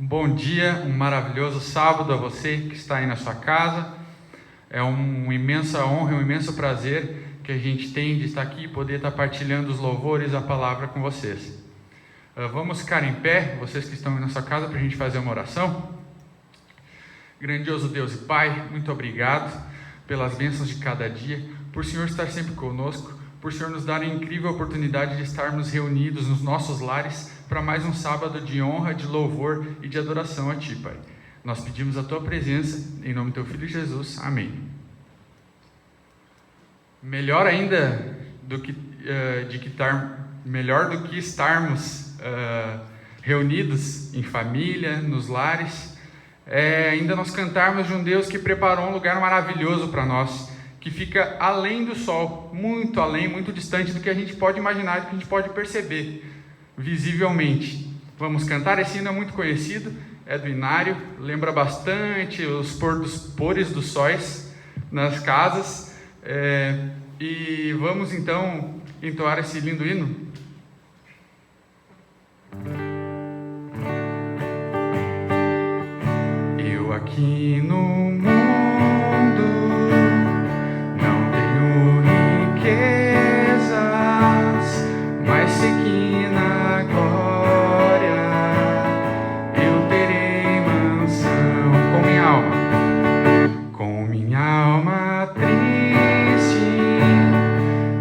Bom dia, um maravilhoso sábado a você que está aí na sua casa. É uma imensa honra, um imenso prazer que a gente tem de estar aqui e poder estar partilhando os louvores, a palavra com vocês. Vamos ficar em pé, vocês que estão aí na sua casa, para a gente fazer uma oração. Grandioso Deus e Pai, muito obrigado pelas bênçãos de cada dia, por o Senhor estar sempre conosco, por o Senhor nos dar a incrível oportunidade de estarmos reunidos nos nossos lares para mais um sábado de honra, de louvor e de adoração a Ti, Pai. Nós pedimos a Tua presença, em nome do Teu Filho Jesus. Amém. Melhor ainda melhor do que estarmos reunidos em família, nos lares, ainda nós cantarmos de um Deus que preparou um lugar maravilhoso para nós, que fica além do sol, muito além, muito distante do que a gente pode imaginar, do que a gente pode perceber visivelmente. Vamos cantar, esse hino é muito conhecido, é do Inário, lembra bastante os pores dos sóis nas casas, e vamos então entoar esse lindo hino. Eu aqui no mundo não tenho riquezas, mas sei que na glória eu terei mansão com minha alma triste,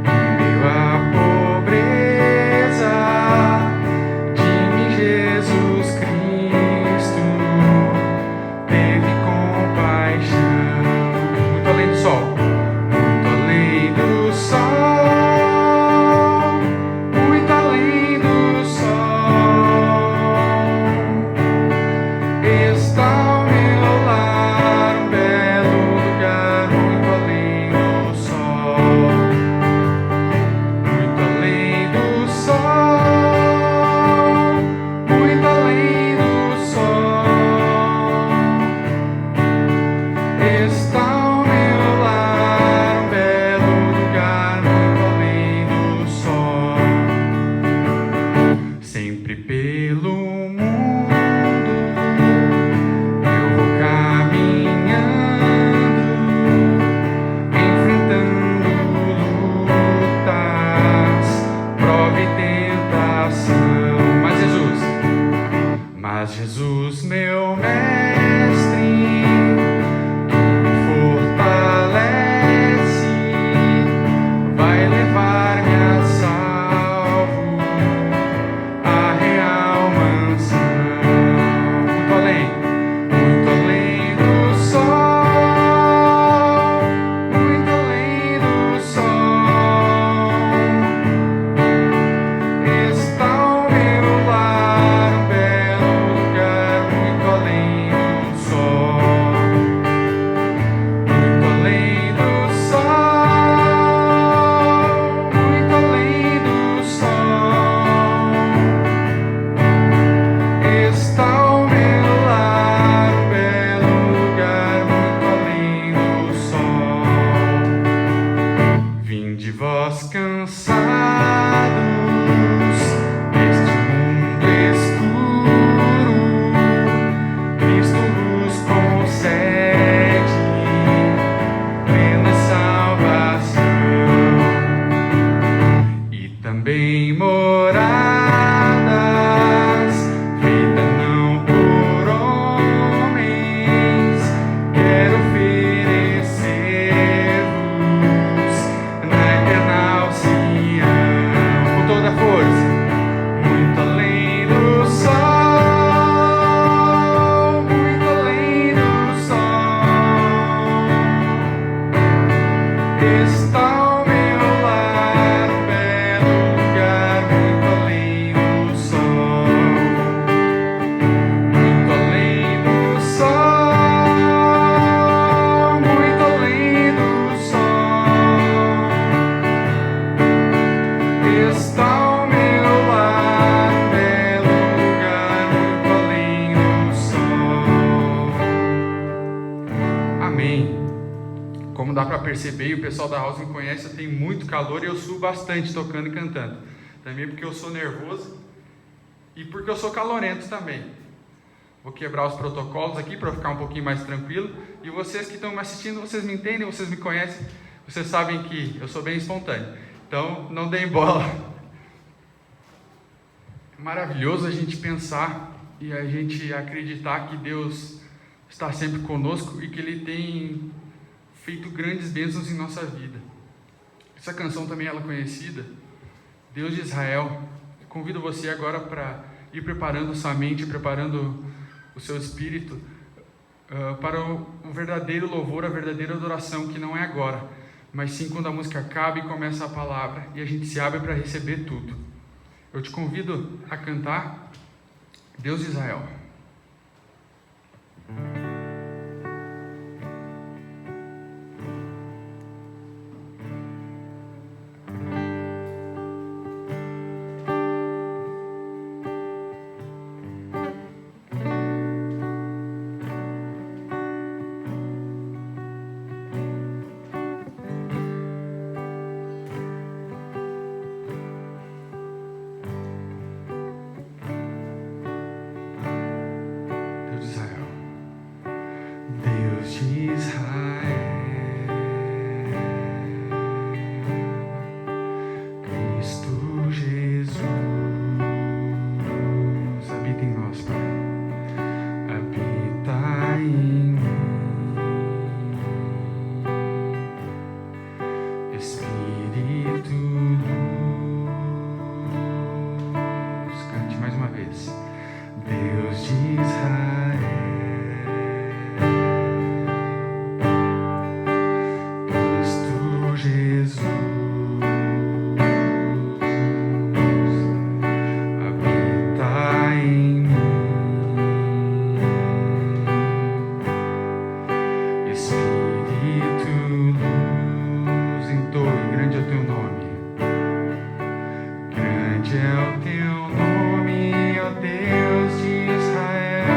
em meio à pobreza, de mim Jesus Cristo teve compaixão. Muito além do sol, muito além do sol, muito além do sol, está ao meu lar um belo lugar, muito além do sol, muito além do sol, muito além do sol, está ao meu lar um belo lugar, muito além do sol. Sempre pelo mundo eu vou caminhando, enfrentando lutas, prova e tentação. Mas Jesus, meu mestre, me fortalece, vai levar-me a salvo, a real mansão. Muito além do sol, muito além do sol, está ao meu lar um belo lugar, muito além do sol, muito além do sol, muito além do sol, está ao meu lar um belo lugar, muito além do sol. Vinde vós cansados deste mundo escuro, Cristo vos concede plena salvação e também moradas feitas não por homens. Quero oferecer-vos na eternal Sião com toda a força, muito além do sol, muito além do sol, está ao meu lar um belo lugar, muito além do sol, muito além do sol, muito além do sol, está ao meu lar um belo lugar, muito além do sol. Amém. Como dá para perceber, e o pessoal da house me conhece, eu tenho muito calor e eu suo bastante tocando e cantando. Também porque eu sou nervoso e porque eu sou calorento também. Vou quebrar os protocolos aqui para ficar um pouquinho mais tranquilo. E vocês que estão me assistindo, vocês me entendem, vocês me conhecem, vocês sabem que eu sou bem espontâneo. Então, não deem bola. É maravilhoso a gente pensar e a gente acreditar que Deus está sempre conosco e que Ele tem feito grandes bênçãos em nossa vida. Essa canção também ela é conhecida, Deus de Israel. Eu convido você agora para ir preparando sua mente, preparando o seu espírito para o verdadeiro louvor, a verdadeira adoração, que não é agora, mas sim quando a música acaba e começa a palavra e a gente se abre para receber tudo. Eu te convido a cantar Deus de Israel. Grande é o teu nome, ó Deus de Israel.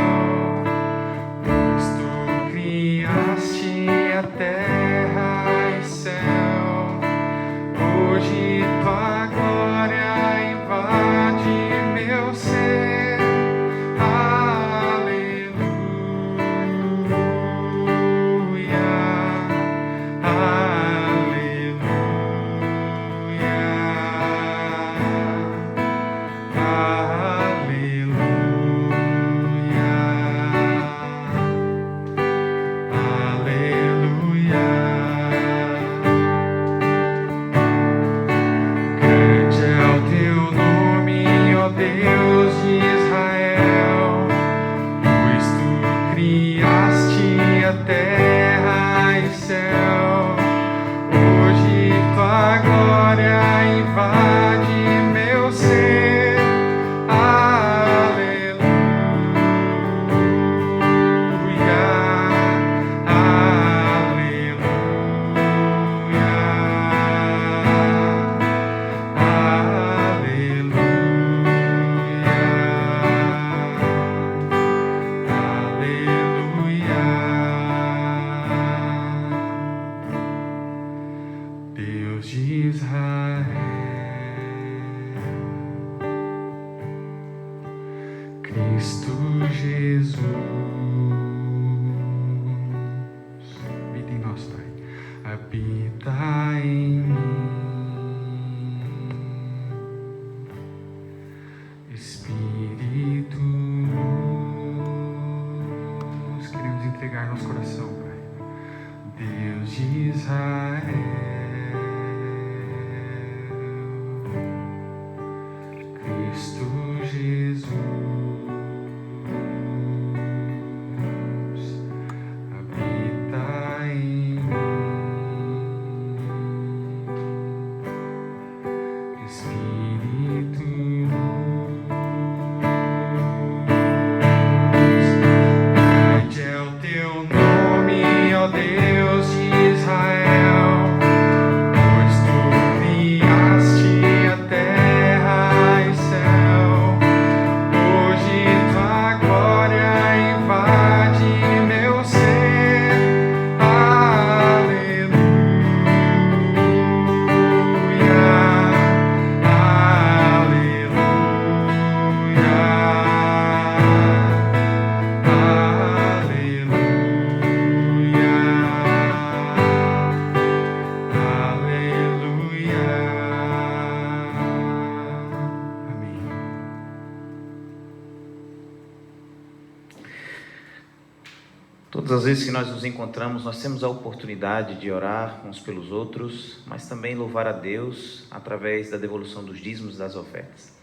Todas as vezes que nós nos encontramos, nós temos a oportunidade de orar uns pelos outros, mas também louvar a Deus através da devolução dos dízimos e das ofertas.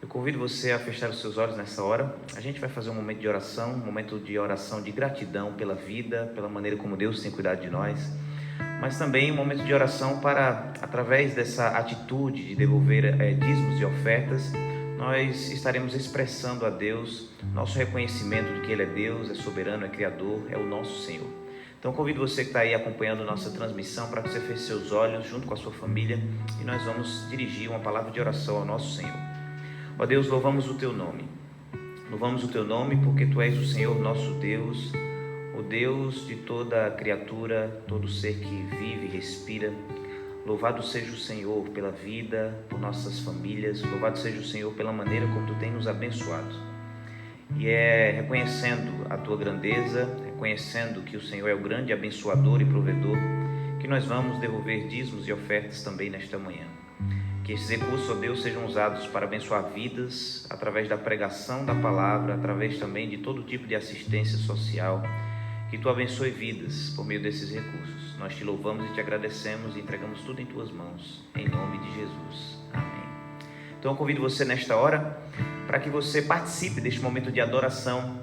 Eu convido você a fechar os seus olhos nessa hora. A gente vai fazer um momento de oração de gratidão pela vida, pela maneira como Deus tem cuidado de nós, mas também um momento de oração para, através dessa atitude de devolver dízimos e ofertas, nós estaremos expressando a Deus nosso reconhecimento de que Ele é Deus, é soberano, é Criador, é o nosso Senhor. Então convido você que está aí acompanhando nossa transmissão para que você feche seus olhos junto com a sua família e nós vamos dirigir uma palavra de oração ao nosso Senhor. Ó Deus, louvamos o Teu nome. Louvamos o Teu nome porque Tu és o Senhor nosso Deus, o Deus de toda criatura, todo ser que vive e respira. Louvado seja o Senhor pela vida, por nossas famílias. Louvado seja o Senhor pela maneira como Tu tem nos abençoado. E é reconhecendo a Tua grandeza, reconhecendo que o Senhor é o grande abençoador e provedor, que nós vamos devolver dízimos e ofertas também nesta manhã. Que esses recursos, ó Deus, sejam usados para abençoar vidas, através da pregação da palavra, através também de todo tipo de assistência social. Que Tu abençoe vidas por meio desses recursos. Nós Te louvamos e Te agradecemos e entregamos tudo em Tuas mãos, em nome de Jesus. Amém. Então eu convido você nesta hora para que você participe deste momento de adoração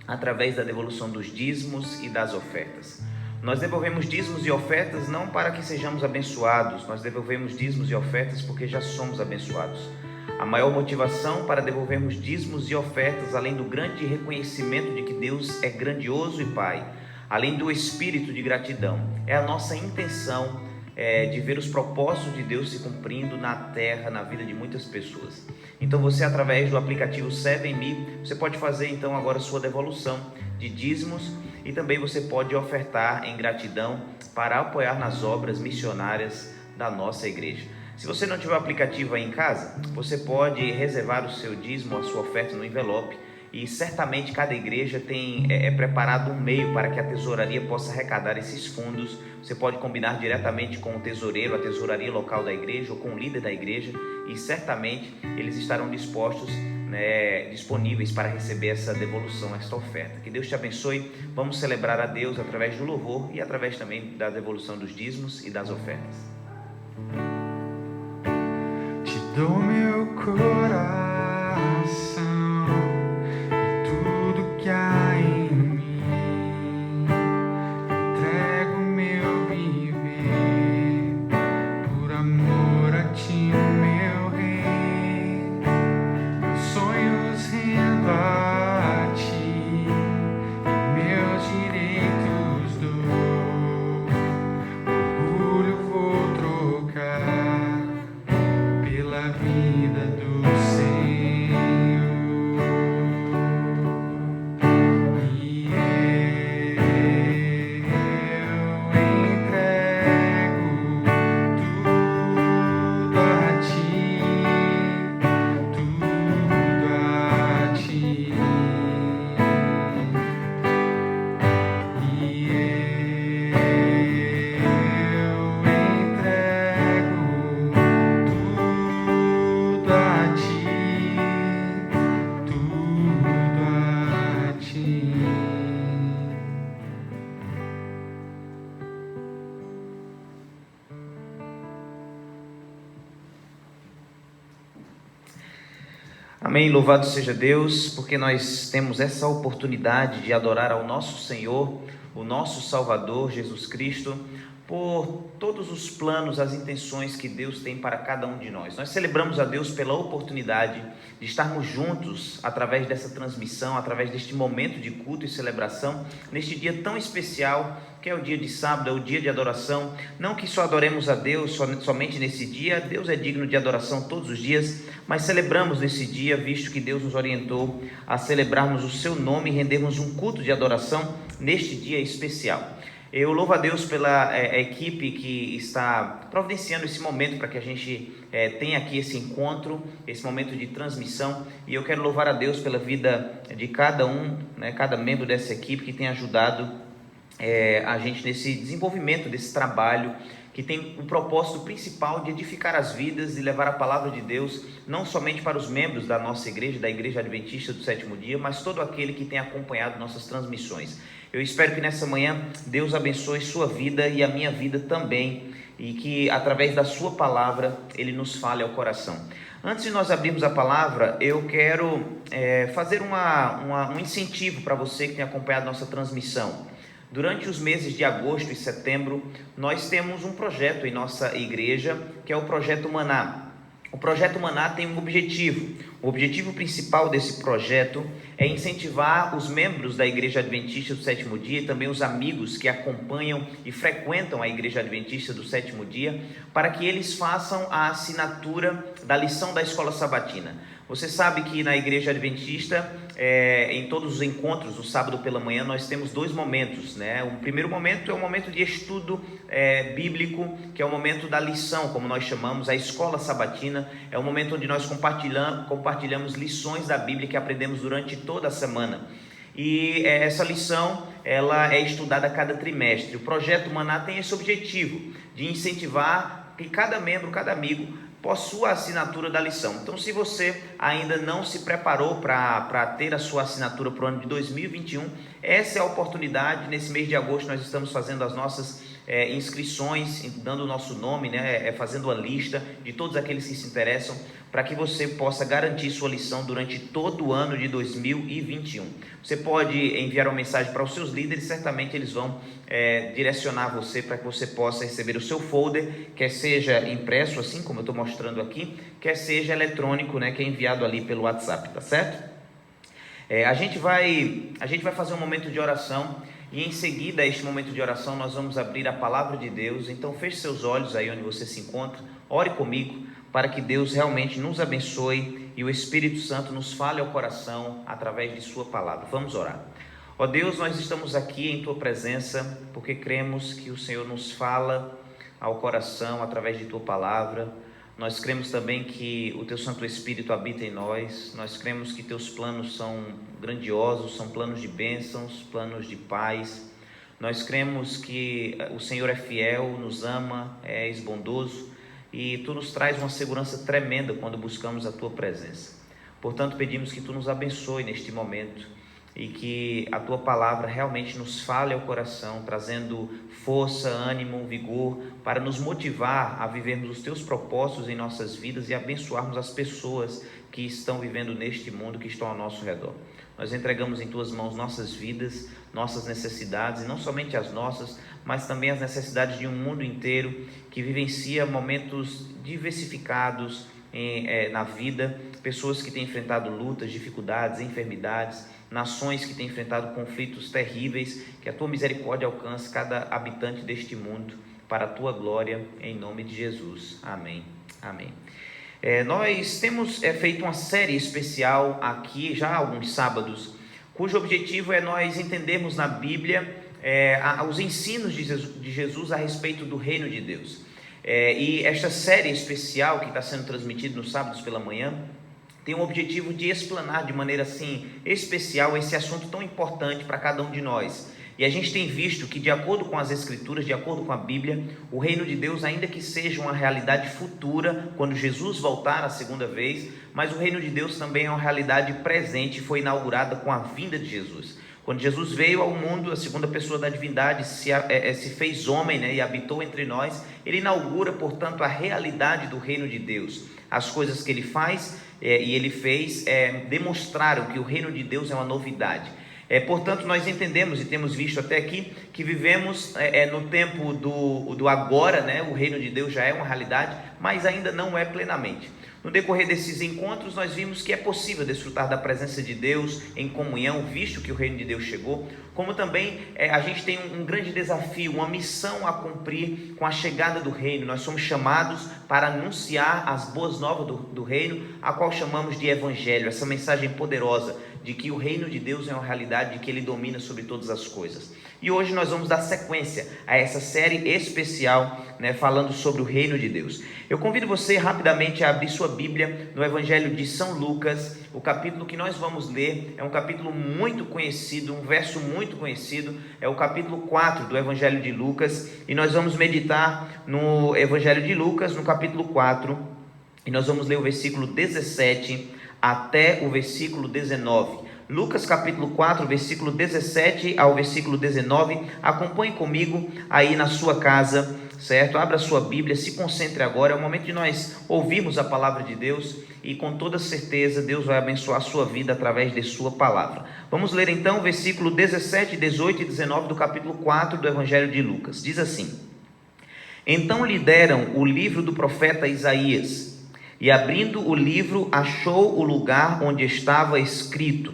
através da devolução dos dízimos e das ofertas. Nós devolvemos dízimos e ofertas não para que sejamos abençoados, nós devolvemos dízimos e ofertas porque já somos abençoados. A maior motivação para devolvermos dízimos e ofertas, além do grande reconhecimento de que Deus é grandioso e Pai, além do espírito de gratidão, é a nossa intenção de ver os propósitos de Deus se cumprindo na terra, na vida de muitas pessoas. Então você, através do aplicativo 7Me, você pode fazer então agora a sua devolução de dízimos e também você pode ofertar em gratidão para apoiar nas obras missionárias da nossa igreja. Se você não tiver o aplicativo aí em casa, você pode reservar o seu dízimo, a sua oferta no envelope, e certamente cada igreja tem preparado um meio para que a tesouraria possa arrecadar esses fundos. Você pode combinar diretamente com o tesoureiro, a tesouraria local da igreja ou com o líder da igreja, e certamente eles estarão disponíveis para receber essa devolução, esta oferta. Que Deus te abençoe. Vamos celebrar a Deus através do louvor e através também da devolução dos dízimos e das ofertas. Dou meu coração e tudo que há em mim, entrego meu viver por amor a Ti, meu Rei. Meus sonhos rendo a Ti e meus direitos dou, orgulho vou trocar pela vida do Senhor, e eu entrego tudo a Ti, tudo a Ti, e eu entrego tudo a Ti, tudo a Ti. Amém, louvado seja Deus, porque nós temos essa oportunidade de adorar ao nosso Senhor, o nosso Salvador, Jesus Cristo, por todos os planos, as intenções que Deus tem para cada um de nós. Nós celebramos a Deus pela oportunidade de estarmos juntos através dessa transmissão, através deste momento de culto e celebração, neste dia tão especial, que é o dia de sábado, é o dia de adoração. Não que só adoremos a Deus somente nesse dia, Deus é digno de adoração todos os dias, mas celebramos nesse dia, visto que Deus nos orientou a celebrarmos o seu nome e rendermos um culto de adoração neste dia especial. Eu louvo a Deus pela equipe que está providenciando esse momento para que a gente tenha aqui esse encontro, esse momento de transmissão, e eu quero louvar a Deus pela vida de cada um, cada membro dessa equipe que tem ajudado a gente nesse desenvolvimento desse trabalho que tem o propósito principal de edificar as vidas e levar a palavra de Deus não somente para os membros da nossa igreja, da Igreja Adventista do Sétimo Dia, mas todo aquele que tem acompanhado nossas transmissões. Eu espero que nessa manhã Deus abençoe sua vida e a minha vida também, e que através da sua palavra Ele nos fale ao coração. Antes de nós abrirmos a palavra, eu quero fazer um incentivo para você que tem acompanhado nossa transmissão. Durante os meses de agosto e setembro, nós temos um projeto em nossa igreja, que é o Projeto Maná. O Projeto Maná tem um objetivo. O objetivo principal desse projeto é incentivar os membros da Igreja Adventista do Sétimo Dia e também os amigos que acompanham e frequentam a Igreja Adventista do Sétimo Dia, para que eles façam a assinatura da lição da Escola Sabatina. Você sabe que na Igreja Adventista, em todos os encontros, no sábado pela manhã, nós temos dois momentos, né? O primeiro momento é o momento de estudo bíblico, que é o momento da lição, como nós chamamos, a Escola Sabatina. É o momento onde nós compartilhamos lições da Bíblia que aprendemos durante toda a semana. E essa lição, ela é estudada a cada trimestre. O Projeto Maná tem esse objetivo de incentivar que cada membro, cada amigo possua a assinatura da lição. Então, se você ainda não se preparou para ter a sua assinatura para o ano de 2021, essa é a oportunidade. Nesse mês de agosto nós estamos fazendo as nossas inscrições, dando o nosso nome, né, fazendo a lista de todos aqueles que se interessam, para que você possa garantir sua lição durante todo o ano de 2021. Você pode enviar uma mensagem para os seus líderes, certamente eles vão direcionar você para que você possa receber o seu folder, quer seja impresso, assim como eu estou mostrando aqui, quer seja eletrônico, né, que é enviado ali pelo WhatsApp, tá certo? A gente vai fazer um momento de oração, e em seguida a este momento de oração nós vamos abrir a palavra de Deus. Então feche seus olhos aí onde você se encontra, ore comigo, para que Deus realmente nos abençoe e o Espírito Santo nos fale ao coração através de sua palavra. Vamos orar. Ó Deus, nós estamos aqui em tua presença porque cremos que o Senhor nos fala ao coração através de tua palavra. Nós cremos também que o teu Santo Espírito habita em nós. Nós cremos que teus planos são grandiosos, são planos de bênçãos, planos de paz. Nós cremos que o Senhor é fiel, nos ama, és bondoso, e tu nos traz uma segurança tremenda quando buscamos a tua presença. Portanto, pedimos que tu nos abençoe neste momento e que a tua palavra realmente nos fale ao coração, trazendo força, ânimo, vigor, para nos motivar a vivermos os teus propósitos em nossas vidas e abençoarmos as pessoas que estão vivendo neste mundo, que estão ao nosso redor. Nós entregamos em tuas mãos nossas vidas, nossas necessidades, e não somente as nossas, mas também as necessidades de um mundo inteiro que vivencia momentos diversificados na vida, pessoas que têm enfrentado lutas, dificuldades, enfermidades, nações que têm enfrentado conflitos terríveis. Que a tua misericórdia alcance cada habitante deste mundo para a tua glória, em nome de Jesus. Amém. Amém. Nós temos feito uma série especial aqui já há alguns sábados, cujo objetivo é nós entendermos na Bíblia os ensinos de Jesus a respeito do reino de Deus. E esta série especial que está sendo transmitida nos sábados pela manhã tem o objetivo de explanar de maneira assim especial esse assunto tão importante para cada um de nós. E a gente tem visto que, de acordo com as Escrituras, de acordo com a Bíblia, o reino de Deus, ainda que seja uma realidade futura, quando Jesus voltar a segunda vez, mas o reino de Deus também é uma realidade presente e foi inaugurada com a vinda de Jesus. Quando Jesus veio ao mundo, a segunda pessoa da divindade se fez homem, né, e habitou entre nós, ele inaugura, portanto, a realidade do reino de Deus. As coisas que ele faz e ele fez demonstraram que o reino de Deus é uma novidade. Portanto, nós entendemos e temos visto até aqui que vivemos no tempo do agora, né? O reino de Deus já é uma realidade, mas ainda não é plenamente. No decorrer desses encontros, nós vimos que é possível desfrutar da presença de Deus em comunhão, visto que o reino de Deus chegou, como também a gente tem um grande desafio, uma missão a cumprir com a chegada do reino. Nós somos chamados para anunciar as boas novas do reino, a qual chamamos de evangelho, essa mensagem poderosa de que o reino de Deus é uma realidade, de que ele domina sobre todas as coisas. E hoje nós vamos dar sequência a essa série especial, né, falando sobre o reino de Deus. Eu convido você rapidamente a abrir sua Bíblia no Evangelho de São Lucas. O capítulo que nós vamos ler é um capítulo muito conhecido, um verso muito conhecido, é o capítulo 4 do Evangelho de Lucas, e nós vamos meditar no Evangelho de Lucas, no capítulo 4, e nós vamos ler o versículo 17 até o versículo 19. Lucas capítulo 4, versículo 17 ao versículo 19, acompanhe comigo aí na sua casa, certo? Abra a sua Bíblia, se concentre agora, é o momento de nós ouvirmos a palavra de Deus e com toda certeza Deus vai abençoar a sua vida através de sua palavra. Vamos ler então o versículo 17, 18 e 19 do capítulo 4 do Evangelho de Lucas. Diz assim: Então lhe deram o livro do profeta Isaías, e abrindo o livro achou o lugar onde estava escrito: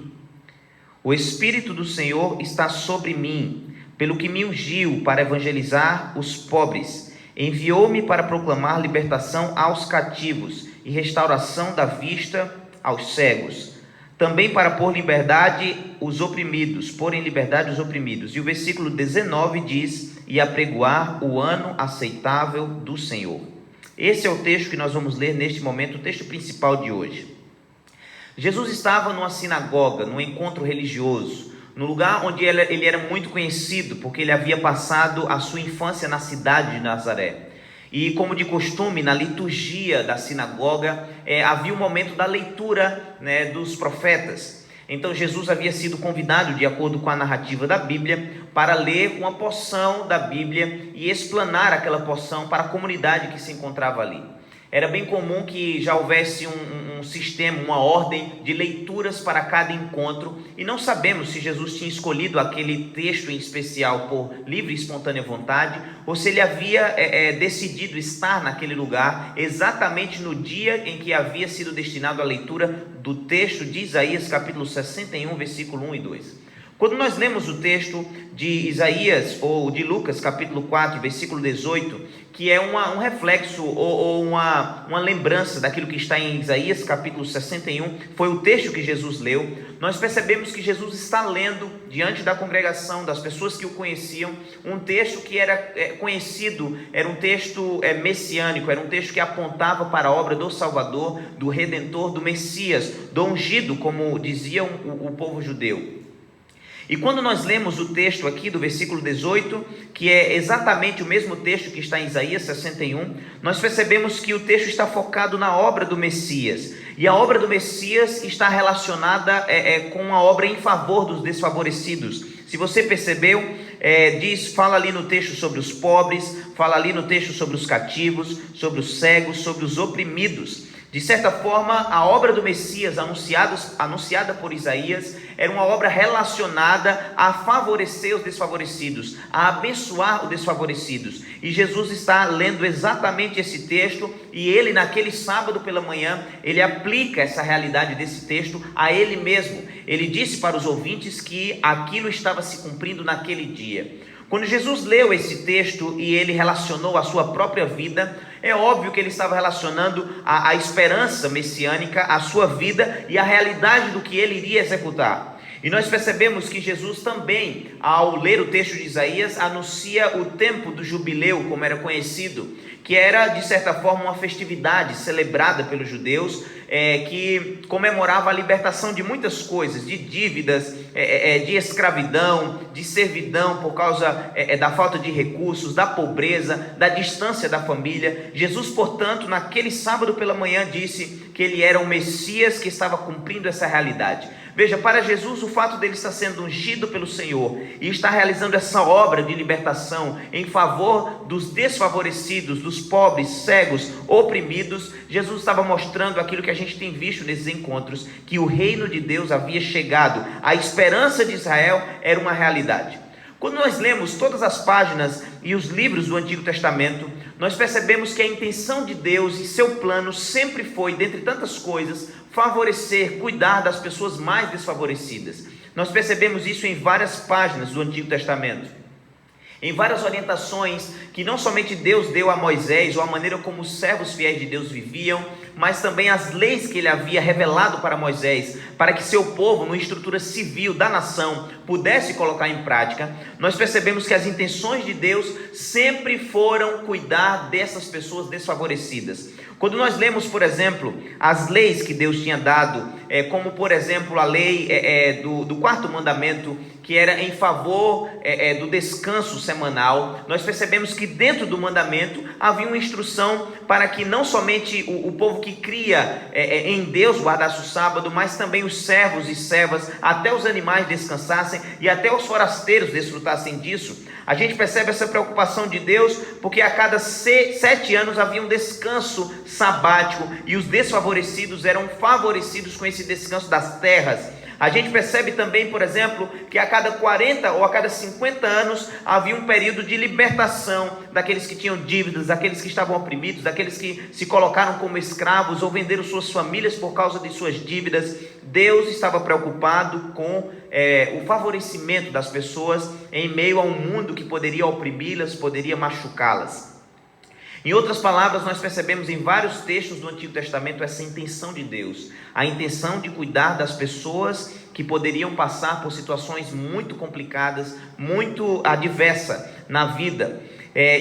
O Espírito do Senhor está sobre mim, pelo que me ungiu para evangelizar os pobres. Enviou-me para proclamar libertação aos cativos e restauração da vista aos cegos. Também para pôr em liberdade os oprimidos. E o versículo 19 diz: E apregoar o ano aceitável do Senhor. Esse é o texto que nós vamos ler neste momento, o texto principal de hoje. Jesus estava numa sinagoga, num encontro religioso, no lugar onde ele era muito conhecido, porque ele havia passado a sua infância na cidade de Nazaré. E como de costume, na liturgia da sinagoga, havia um momento da leitura, dos profetas. Então Jesus havia sido convidado, de acordo com a narrativa da Bíblia, para ler uma porção da Bíblia e explanar aquela porção para a comunidade que se encontrava ali. Era bem comum que já houvesse um sistema, uma ordem de leituras para cada encontro, e não sabemos se Jesus tinha escolhido aquele texto em especial por livre e espontânea vontade, ou se ele havia decidido estar naquele lugar exatamente no dia em que havia sido destinado à leitura do texto de Isaías, capítulo 61, versículo 1 e 2. Quando nós lemos o texto de Isaías, ou de Lucas, capítulo 4, versículo 18, que é um reflexo ou uma lembrança daquilo que está em Isaías, capítulo 61, foi o texto que Jesus leu, nós percebemos que Jesus está lendo, diante da congregação, das pessoas que o conheciam, um texto que era conhecido, era um texto messiânico, era um texto que apontava para a obra do Salvador, do Redentor, do Messias, do ungido, como diziam o povo judeu. E quando nós lemos o texto aqui do versículo 18, que é exatamente o mesmo texto que está em Isaías 61, nós percebemos que o texto está focado na obra do Messias. E a obra do Messias está relacionada com a obra em favor dos desfavorecidos. Se você percebeu, fala ali no texto sobre os pobres, fala ali no texto sobre os cativos, sobre os cegos, sobre os oprimidos. De certa forma, a obra do Messias anunciada por Isaías era uma obra relacionada a favorecer os desfavorecidos, a abençoar os desfavorecidos. E Jesus está lendo exatamente esse texto, e ele, naquele sábado pela manhã, ele aplica essa realidade desse texto a ele mesmo. Ele disse para os ouvintes que aquilo estava se cumprindo naquele dia. Quando Jesus leu esse texto e ele relacionou a sua própria vida, é óbvio que ele estava relacionando a esperança messiânica, a sua vida e a realidade do que ele iria executar. E nós percebemos que Jesus também, ao ler o texto de Isaías, anuncia o tempo do jubileu, como era conhecido, que era, de certa forma, uma festividade celebrada pelos judeus, que comemorava a libertação de muitas coisas, de dívidas, de escravidão, de servidão por causa da falta de recursos, da pobreza, da distância da família. Jesus, portanto, naquele sábado pela manhã, disse que ele era o Messias que estava cumprindo essa realidade. Veja, para Jesus, o fato dele estar sendo ungido pelo Senhor e estar realizando essa obra de libertação em favor dos desfavorecidos, dos pobres, cegos, oprimidos, Jesus estava mostrando aquilo que a gente tem visto nesses encontros, que o reino de Deus havia chegado, a esperança de Israel era uma realidade. Quando nós lemos todas as páginas e os livros do Antigo Testamento, nós percebemos que a intenção de Deus e seu plano sempre foi, dentre tantas coisas, favorecer, cuidar das pessoas mais desfavorecidas. Nós percebemos isso em várias páginas do Antigo Testamento, em várias orientações que não somente Deus deu a Moisés, ou a maneira como os servos fiéis de Deus viviam, mas também as leis que ele havia revelado para Moisés, para que seu povo, numa estrutura civil da nação, pudesse colocar em prática. Nós percebemos que as intenções de Deus sempre foram cuidar dessas pessoas desfavorecidas. Quando nós lemos, por exemplo, as leis que Deus tinha dado, como por exemplo a lei do quarto mandamento, que era em favor do descanso semanal, nós percebemos que dentro do mandamento havia uma instrução para que não somente o povo que cria em Deus guardasse o sábado, mas também os servos e servas, até os animais descansassem e até os forasteiros desfrutassem disso. A gente percebe essa preocupação de Deus, porque a cada 7 anos havia um descanso sabático e os desfavorecidos eram favorecidos com esse descanso das terras. A gente percebe também, por exemplo, que a cada 40 ou a cada 50 anos havia um período de libertação daqueles que tinham dívidas, daqueles que estavam oprimidos, daqueles que se colocaram como escravos ou venderam suas famílias por causa de suas dívidas. Deus estava preocupado com o favorecimento das pessoas em meio a um mundo que poderia oprimi-las, poderia machucá-las. Em outras palavras, nós percebemos em vários textos do Antigo Testamento essa intenção de Deus, a intenção de cuidar das pessoas que poderiam passar por situações muito complicadas, muito adversas na vida.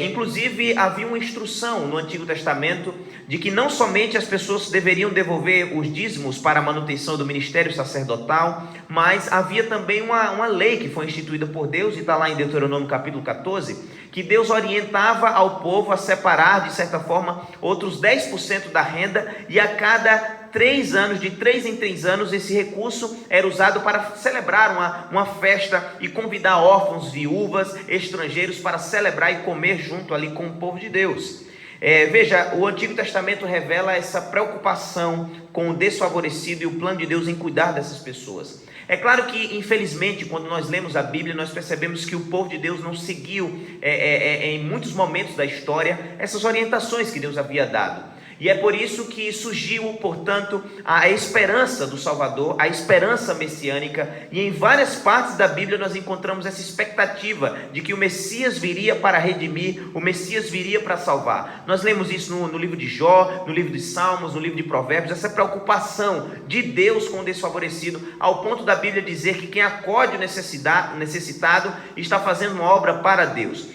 Inclusive havia uma instrução no Antigo Testamento de que não somente as pessoas deveriam devolver os dízimos para a manutenção do ministério sacerdotal, mas havia também uma lei que foi instituída por Deus, e está lá em Deuteronômio capítulo 14, que Deus orientava ao povo a separar, de certa forma, outros 10% da renda, e a cada 3 anos, de 3 em 3 anos, esse recurso era usado para celebrar uma festa e convidar órfãos, viúvas, estrangeiros para celebrar e comer junto ali com o povo de Deus. Veja, o Antigo Testamento revela essa preocupação com o desfavorecido e o plano de Deus em cuidar dessas pessoas. É claro que, infelizmente, quando nós lemos a Bíblia, nós percebemos que o povo de Deus não seguiu, em muitos momentos da história, essas orientações que Deus havia dado. E é por isso que surgiu, portanto, a esperança do Salvador, a esperança messiânica, e em várias partes da Bíblia nós encontramos essa expectativa de que o Messias viria para redimir, o Messias viria para salvar. Nós lemos isso no livro de Jó, no livro de Salmos, no livro de Provérbios, essa preocupação de Deus com o desfavorecido, ao ponto da Bíblia dizer que quem acode o necessitado está fazendo uma obra para Deus.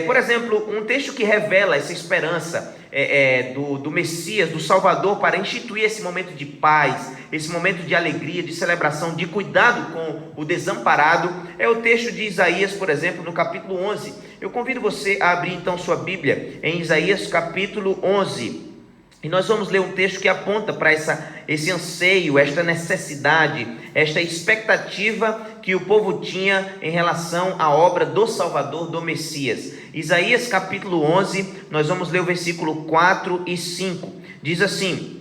Por exemplo, um texto que revela essa esperança do Messias, do Salvador, para instituir esse momento de paz, esse momento de alegria, de celebração, de cuidado com o desamparado, é o texto de Isaías, por exemplo, no capítulo 11. Eu convido você a abrir então sua Bíblia em Isaías capítulo 11. E nós vamos ler um texto que aponta para esse anseio, esta necessidade, esta expectativa que o povo tinha em relação à obra do Salvador, do Messias. Isaías capítulo 11, nós vamos ler o versículo 4 e 5. Diz assim: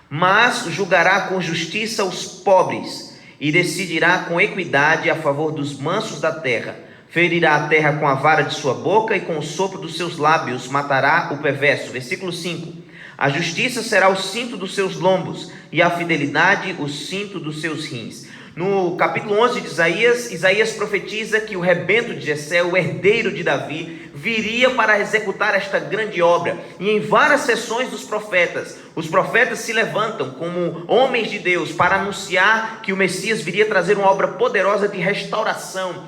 mas julgará com justiça os pobres e decidirá com equidade a favor dos mansos da terra. Ferirá a terra com a vara de sua boca e com o sopro dos seus lábios matará o perverso. Versículo 5. A justiça será o cinto dos seus lombos e a fidelidade o cinto dos seus rins. No capítulo 11 de Isaías profetiza que o rebento de Jessé, o herdeiro de Davi, viria para executar esta grande obra. E em várias sessões dos profetas, os profetas se levantam como homens de Deus para anunciar que o Messias viria trazer uma obra poderosa de restauração.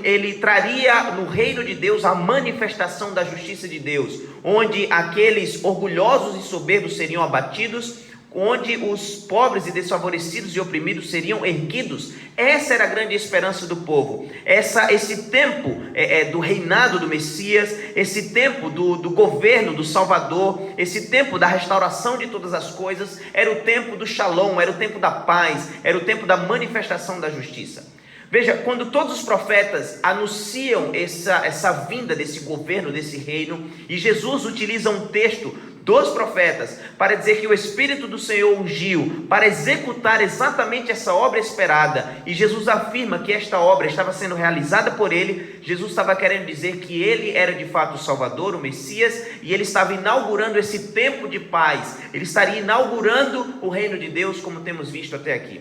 Ele traria no reino de Deus a manifestação da justiça de Deus, onde aqueles orgulhosos e soberbos seriam abatidos, onde os pobres e desfavorecidos e oprimidos seriam erguidos. Essa era a grande esperança do povo. Esse tempo do reinado do Messias, esse tempo do governo do Salvador, esse tempo da restauração de todas as coisas, era o tempo do Shalom, era o tempo da paz, era o tempo da manifestação da justiça. Veja, quando todos os profetas anunciam essa vinda desse governo, desse reino, e Jesus utiliza um texto dos profetas para dizer que o Espírito do Senhor ungiu para executar exatamente essa obra esperada, e Jesus afirma que esta obra estava sendo realizada por ele, Jesus estava querendo dizer que ele era de fato o Salvador, o Messias, e ele estava inaugurando esse tempo de paz, ele estaria inaugurando o reino de Deus, como temos visto até aqui.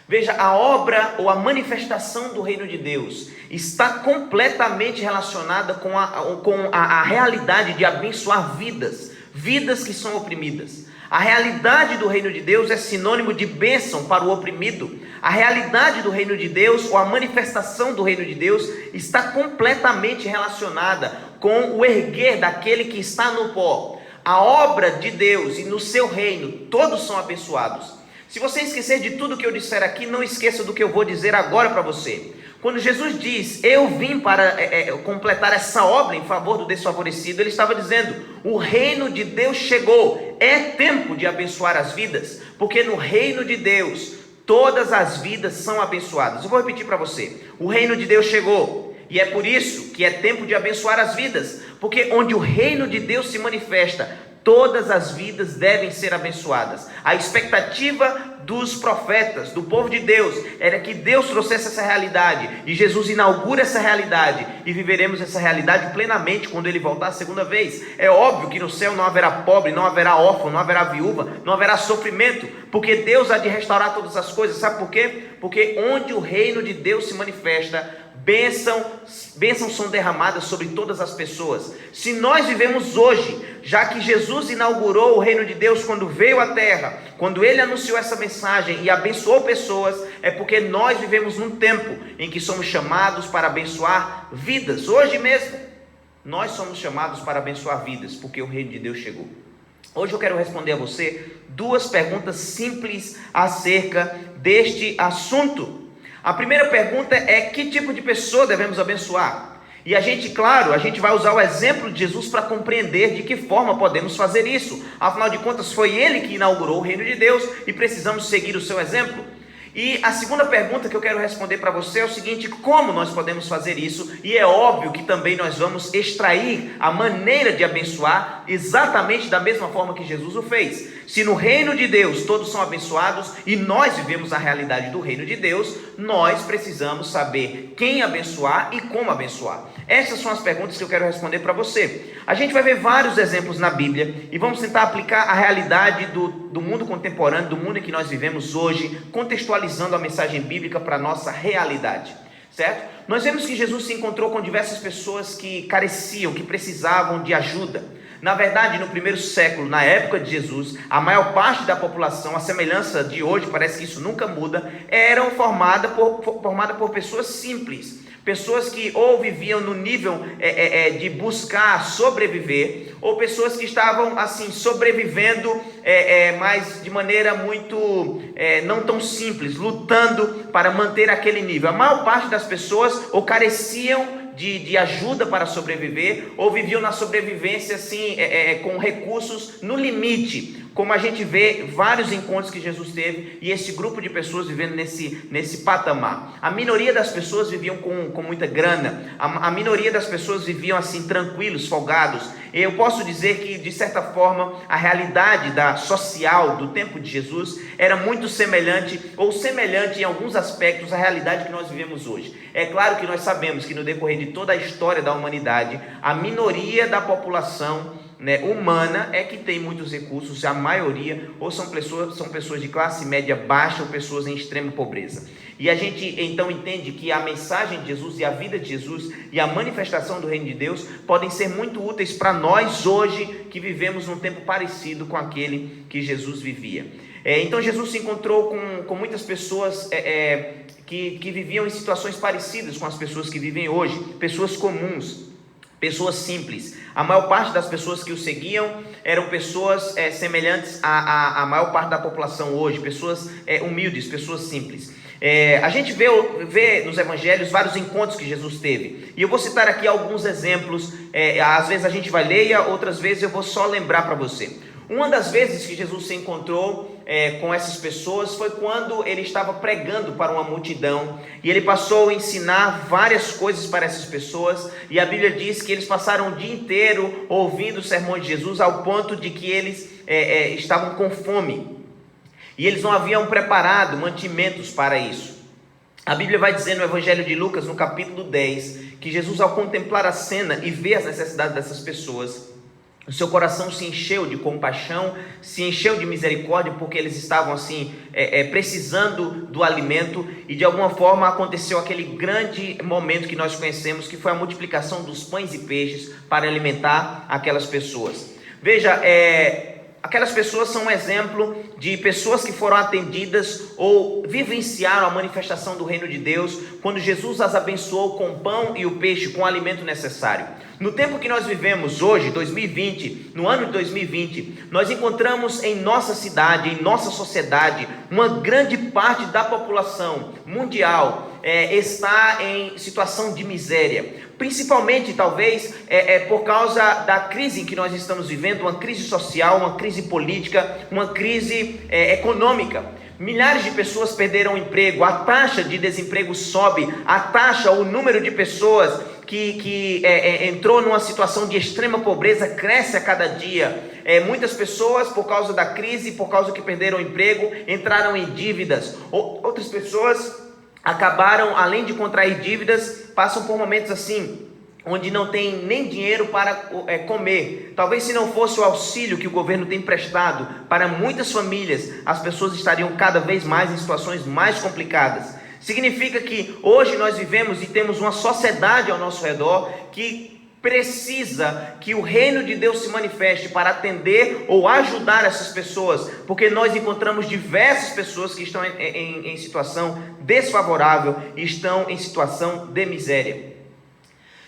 Veja, a obra ou a manifestação do reino de Deus está completamente relacionada com a realidade de abençoar vidas que são oprimidas. A realidade do reino de Deus é sinônimo de bênção para o oprimido. A realidade do reino de Deus, ou a manifestação do reino de Deus, está completamente relacionada com o erguer daquele que está no pó. a obra de Deus e no seu reino, todos são abençoados. Se você esquecer de tudo que eu disser aqui, não esqueça do que eu vou dizer agora para você. Quando Jesus diz, eu vim para completar essa obra em favor do desfavorecido, ele estava dizendo, o reino de Deus chegou, é tempo de abençoar as vidas, porque no reino de Deus, todas as vidas são abençoadas. Eu vou repetir para você, o reino de Deus chegou, e é por isso que é tempo de abençoar as vidas, porque onde o reino de Deus se manifesta, todas as vidas devem ser abençoadas. A expectativa dos profetas, do povo de Deus, era que Deus trouxesse essa realidade, e Jesus inaugura essa realidade, e viveremos essa realidade plenamente quando Ele voltar a segunda vez. É óbvio que no céu não haverá pobre, não haverá órfão, não haverá viúva, não haverá sofrimento, porque Deus há de restaurar todas as coisas. Sabe por quê? Porque onde o reino de Deus se manifesta, bênçãos são derramadas sobre todas as pessoas. Se nós vivemos hoje, já que Jesus inaugurou o reino de Deus quando veio à terra, quando Ele anunciou essa mensagem e abençoou pessoas, é porque nós vivemos num tempo em que somos chamados para abençoar vidas. Hoje mesmo, nós somos chamados para abençoar vidas, porque o reino de Deus chegou. Hoje eu quero responder a você 2 perguntas simples acerca deste assunto. A primeira pergunta é, que tipo de pessoa devemos abençoar? E a gente vai usar o exemplo de Jesus para compreender de que forma podemos fazer isso. Afinal de contas, foi Ele que inaugurou o reino de Deus e precisamos seguir o seu exemplo. E a segunda pergunta que eu quero responder para você é o seguinte: como nós podemos fazer isso? E é óbvio que também nós vamos extrair a maneira de abençoar exatamente da mesma forma que Jesus o fez. Se no reino de Deus todos são abençoados e nós vivemos a realidade do reino de Deus, nós precisamos saber quem abençoar e como abençoar. Essas são as perguntas que eu quero responder para você. A gente vai ver vários exemplos na Bíblia e vamos tentar aplicar a realidade do mundo contemporâneo, do mundo em que nós vivemos hoje, contextualizando a mensagem bíblica para a nossa realidade, certo? Nós vemos que Jesus se encontrou com diversas pessoas que careciam, que precisavam de ajuda. Na verdade, no primeiro século, na época de Jesus, a maior parte da população, a semelhança de hoje, parece que isso nunca muda, eram formada por pessoas simples. Pessoas que ou viviam no nível de buscar sobreviver, ou pessoas que estavam assim sobrevivendo, mas de maneira muito não tão simples, lutando para manter aquele nível. A maior parte das pessoas ou careciam de ajuda para sobreviver, ou viviam na sobrevivência assim, com recursos no limite, como a gente vê vários encontros que Jesus teve, e esse grupo de pessoas vivendo nesse patamar. A minoria das pessoas viviam com muita grana, a minoria das pessoas viviam assim tranquilos, folgados. Eu posso dizer que, de certa forma, a realidade social do tempo de Jesus era muito semelhante, ou semelhante em alguns aspectos, à realidade que nós vivemos hoje. É claro que nós sabemos que no decorrer de toda a história da humanidade, a minoria da população humana é que tem muitos recursos, a maioria ou são pessoas de classe média baixa ou pessoas em extrema pobreza. E a gente então entende que a mensagem de Jesus e a vida de Jesus e a manifestação do reino de Deus podem ser muito úteis para nós hoje, que vivemos num tempo parecido com aquele que Jesus vivia. Então Jesus se encontrou com muitas pessoas que viviam em situações parecidas com as pessoas que vivem hoje, pessoas comuns, pessoas simples. A maior parte das pessoas que o seguiam eram pessoas semelhantes à maior parte da população hoje, pessoas humildes, pessoas simples. A gente vê nos evangelhos vários encontros que Jesus teve, e eu vou citar aqui alguns exemplos. Às vezes a gente vai ler, outras vezes eu vou só lembrar para você. Uma das vezes que Jesus se encontrou com essas pessoas foi quando ele estava pregando para uma multidão, e ele passou a ensinar várias coisas para essas pessoas, e a Bíblia diz que eles passaram o dia inteiro ouvindo os sermões de Jesus, ao ponto de que eles estavam com fome, e eles não haviam preparado mantimentos para isso. A Bíblia vai dizer no Evangelho de Lucas, no capítulo 10, que Jesus, ao contemplar a cena e ver as necessidades dessas pessoas, o seu coração se encheu de compaixão, se encheu de misericórdia, porque eles estavam assim, precisando do alimento, e de alguma forma aconteceu aquele grande momento que nós conhecemos, que foi a multiplicação dos pães e peixes para alimentar aquelas pessoas. Veja, aquelas pessoas são um exemplo de pessoas que foram atendidas ou vivenciaram a manifestação do reino de Deus, quando Jesus as abençoou com o pão e o peixe, com o alimento necessário. No tempo que nós vivemos hoje, 2020, no ano de 2020, nós encontramos em nossa cidade, em nossa sociedade, uma grande parte da população mundial está em situação de miséria. Principalmente, talvez, por causa da crise em que nós estamos vivendo, uma crise social, uma crise política, uma crise econômica. Milhares de pessoas perderam o emprego, a taxa de desemprego sobe, o número de pessoas que entrou numa situação de extrema pobreza cresce a cada dia. Muitas pessoas, por causa da crise, por causa que perderam o emprego, entraram em dívidas. Outras pessoas acabaram, além de contrair dívidas, passam por momentos assim, onde não tem nem dinheiro para comer. Talvez se não fosse o auxílio que o governo tem prestado para muitas famílias, as pessoas estariam cada vez mais em situações mais complicadas. Significa que hoje nós vivemos e temos uma sociedade ao nosso redor que precisa que o reino de Deus se manifeste para atender ou ajudar essas pessoas, porque nós encontramos diversas pessoas que estão em situação desfavorável e estão em situação de miséria.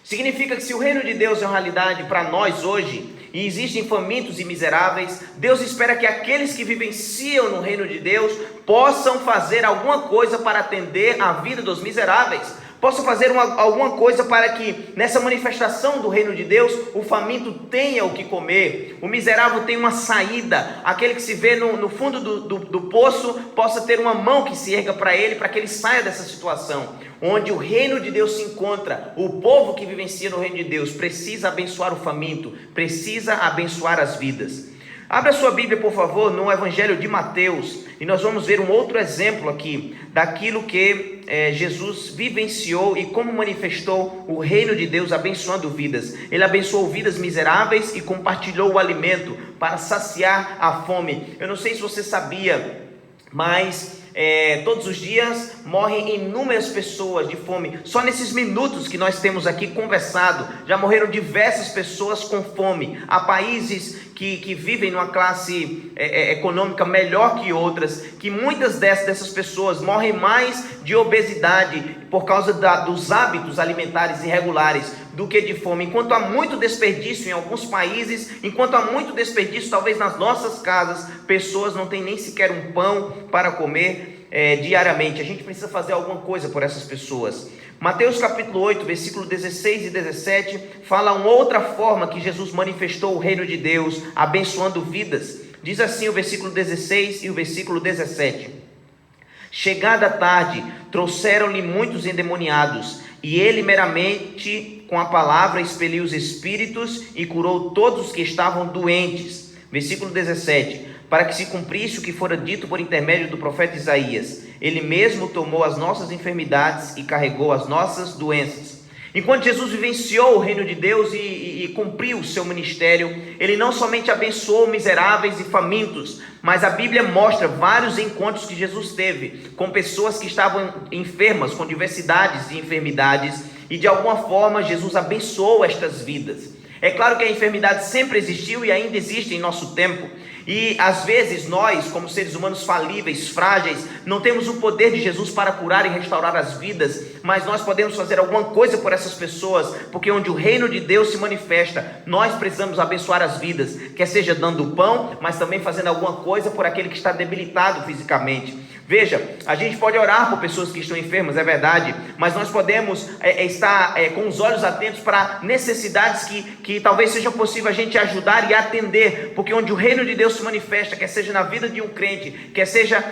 Significa que se o reino de Deus é uma realidade para nós hoje, e existem famintos e miseráveis, Deus espera que aqueles que vivenciam no reino de Deus possam fazer alguma coisa para atender a vida dos miseráveis, possam fazer alguma coisa para que nessa manifestação do reino de Deus, o faminto tenha o que comer, o miserável tenha uma saída, aquele que se vê no fundo do poço possa ter uma mão que se erga para que ele saia dessa situação. Onde o reino de Deus se encontra, o povo que vivencia no reino de Deus precisa abençoar o faminto, precisa abençoar as vidas. Abra sua Bíblia, por favor, no Evangelho de Mateus, e nós vamos ver um outro exemplo aqui, daquilo que Jesus vivenciou e como manifestou o reino de Deus abençoando vidas. Ele abençoou vidas miseráveis e compartilhou o alimento para saciar a fome. Eu não sei se você sabia, mas todos os dias morrem inúmeras pessoas de fome. Só nesses minutos que nós temos aqui conversado, já morreram diversas pessoas com fome. Há países que vivem numa classe econômica melhor que outras, que muitas dessas pessoas morrem mais de obesidade por causa dos hábitos alimentares irregulares do que de fome. Enquanto há muito desperdício em alguns países, enquanto há muito desperdício talvez nas nossas casas, pessoas não têm nem sequer um pão para comer diariamente. A gente precisa fazer alguma coisa por essas pessoas. Mateus capítulo 8, versículo 16 e 17, fala uma outra forma que Jesus manifestou o reino de Deus, abençoando vidas. Diz assim o versículo 16 e o versículo 17: Chegada a tarde, trouxeram-lhe muitos endemoniados, e ele meramente com a palavra expeliu os espíritos e curou todos os que estavam doentes. Versículo 17: Para que se cumprisse o que fora dito por intermédio do profeta Isaías, ele mesmo tomou as nossas enfermidades e carregou as nossas doenças. Enquanto Jesus vivenciou o reino de Deus e cumpriu o seu ministério, ele não somente abençoou miseráveis e famintos, mas a Bíblia mostra vários encontros que Jesus teve com pessoas que estavam enfermas, com diversidades de enfermidades, e de alguma forma Jesus abençoou estas vidas. É claro que a enfermidade sempre existiu e ainda existe em nosso tempo, e às vezes nós, como seres humanos falíveis, frágeis, não temos o poder de Jesus para curar e restaurar as vidas, mas nós podemos fazer alguma coisa por essas pessoas, porque onde o reino de Deus se manifesta, nós precisamos abençoar as vidas, quer seja dando pão, mas também fazendo alguma coisa por aquele que está debilitado fisicamente. Veja, a gente pode orar por pessoas que estão enfermas, é verdade, mas nós podemos estar com os olhos atentos para necessidades que talvez seja possível a gente ajudar e atender, porque onde o reino de Deus se manifesta, quer seja na vida de um crente, quer seja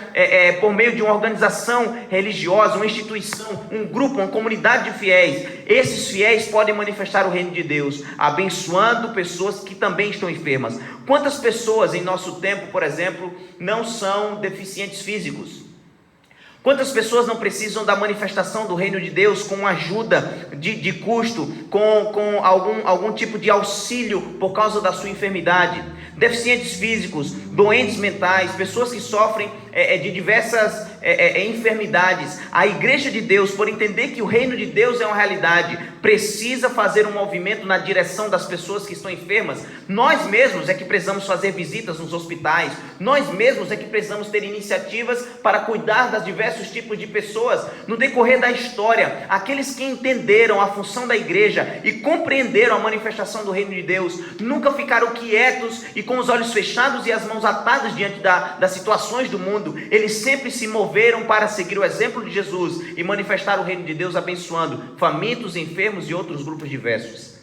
por meio de uma organização religiosa, uma instituição, um grupo, uma comunidade de fiéis, esses fiéis podem manifestar o reino de Deus, abençoando pessoas que também estão enfermas. Quantas pessoas em nosso tempo, por exemplo, não são deficientes físicos? Quantas pessoas não precisam da manifestação do reino de Deus com ajuda de custo, com algum tipo de auxílio por causa da sua enfermidade? Deficientes físicos, doentes mentais, pessoas que sofrem de diversas enfermidades. A igreja de Deus, por entender que o reino de Deus é uma realidade, precisa fazer um movimento na direção das pessoas que estão enfermas. Nós mesmos é que precisamos fazer visitas nos hospitais, nós mesmos é que precisamos ter iniciativas para cuidar das diversos tipos de pessoas. No decorrer da história, aqueles que entenderam a função da igreja e compreenderam a manifestação do reino de Deus, nunca ficaram quietos e com os olhos fechados e as mãos atadas diante das situações do mundo. Eles sempre se moveram para seguir o exemplo de Jesus e manifestar o reino de Deus, abençoando famintos, enfermos e outros grupos diversos.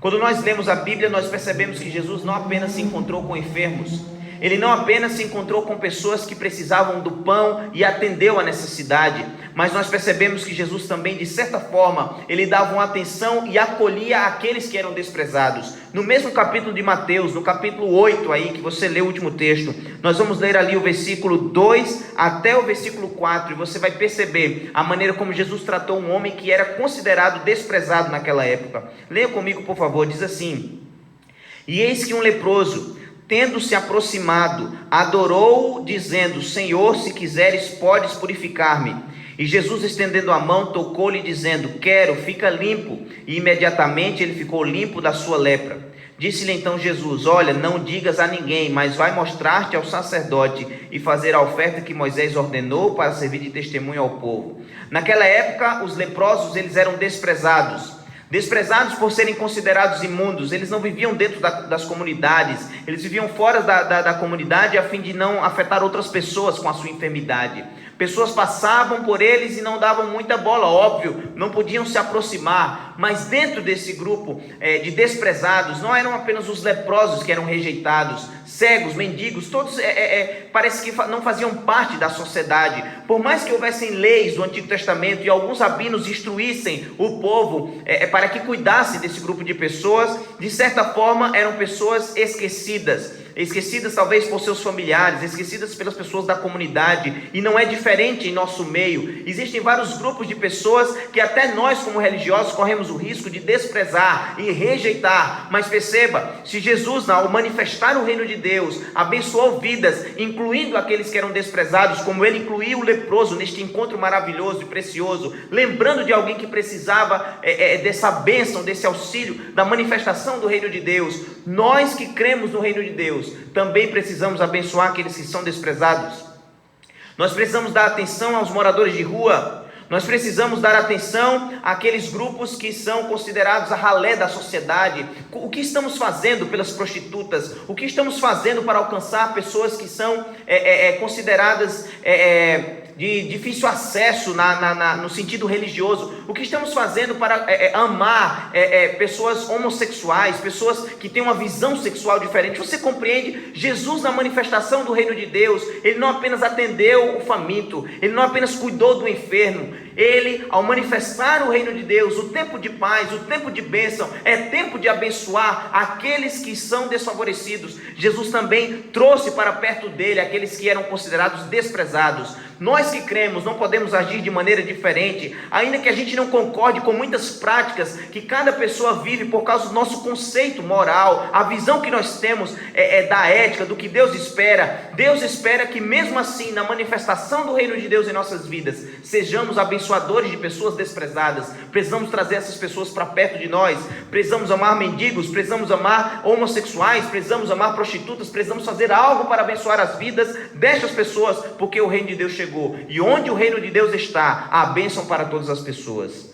Quando nós lemos a Bíblia, nós percebemos que Jesus não apenas se encontrou com enfermos, ele não apenas se encontrou com pessoas que precisavam do pão e atendeu a necessidade, mas nós percebemos que Jesus também, de certa forma, ele dava uma atenção e acolhia aqueles que eram desprezados. No mesmo capítulo de Mateus, no capítulo 8 aí, que você leu o último texto, nós vamos ler ali o versículo 2 até o versículo 4, e você vai perceber a maneira como Jesus tratou um homem que era considerado desprezado naquela época. Leia comigo, por favor, diz assim: E eis que um leproso, tendo se aproximado, adorou-o, dizendo: Senhor, se quiseres, podes purificar-me. E Jesus, estendendo a mão, tocou-lhe, dizendo: Quero, fica limpo. E imediatamente ele ficou limpo da sua lepra. Disse-lhe então Jesus: Olha, não digas a ninguém, mas vai mostrar-te ao sacerdote e fazer a oferta que Moisés ordenou para servir de testemunho ao povo. Naquela época, os leprosos, eles eram desprezados por serem considerados imundos. Eles não viviam dentro das comunidades, eles viviam fora da comunidade a fim de não afetar outras pessoas com a sua enfermidade. Pessoas passavam por eles e não davam muita bola, óbvio, não podiam se aproximar, mas dentro desse grupo de desprezados, não eram apenas os leprosos que eram rejeitados, cegos, mendigos, todos parece que não faziam parte da sociedade. Por mais que houvessem leis do Antigo Testamento e alguns rabinos instruíssem o povo para que cuidasse desse grupo de pessoas, de certa forma eram pessoas esquecidas talvez por seus familiares, esquecidas pelas pessoas da comunidade, e não é diferente em nosso meio. Existem vários grupos de pessoas que até nós, como religiosos, corremos o risco de desprezar e rejeitar. Mas perceba, se Jesus, ao manifestar o reino de Deus, abençoou vidas, incluindo aqueles que eram desprezados, como ele incluiu o leproso neste encontro maravilhoso e precioso, lembrando de alguém que precisava dessa bênção, desse auxílio, da manifestação do reino de Deus, nós que cremos no reino de Deus, também precisamos abençoar aqueles que são desprezados. Nós precisamos dar atenção aos moradores de rua. Nós precisamos dar atenção àqueles grupos que são considerados a ralé da sociedade. O que estamos fazendo pelas prostitutas? O que estamos fazendo para alcançar pessoas que são consideradas de difícil acesso no sentido religioso? O que estamos fazendo para amar pessoas homossexuais, pessoas que têm uma visão sexual diferente? Você compreende? Jesus, na manifestação do reino de Deus, ele não apenas atendeu o faminto, ele não apenas cuidou do enfermo, ele, ao manifestar o reino de Deus, o tempo de paz, o tempo de bênção, é tempo de abençoar aqueles que são desfavorecidos. Jesus também trouxe para perto dele aqueles que eram considerados desprezados. Nós que cremos não podemos agir de maneira diferente, ainda que a gente não concorde com muitas práticas que cada pessoa vive por causa do nosso conceito moral, a visão que nós temos da ética, do que Deus espera. Deus espera que mesmo assim, na manifestação do reino de Deus em nossas vidas, sejamos abençoadores de pessoas desprezadas. Precisamos trazer essas pessoas para perto de nós, precisamos amar mendigos, precisamos amar homossexuais, precisamos amar prostitutas, precisamos fazer algo para abençoar as vidas destas pessoas, porque o reino de Deus chegou. E onde o reino de Deus está, há bênção para todas as pessoas.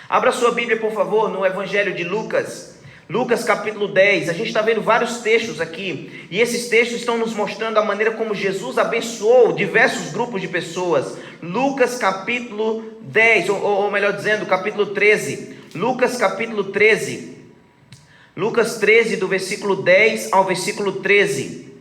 Abra sua Bíblia, por favor, no Evangelho de Lucas. Lucas capítulo 10, a gente está vendo vários textos aqui, e esses textos estão nos mostrando a maneira como Jesus abençoou diversos grupos de pessoas. Lucas capítulo 10, ou melhor dizendo, capítulo 13. Lucas capítulo 13. Lucas 13, do versículo 10 ao versículo 13.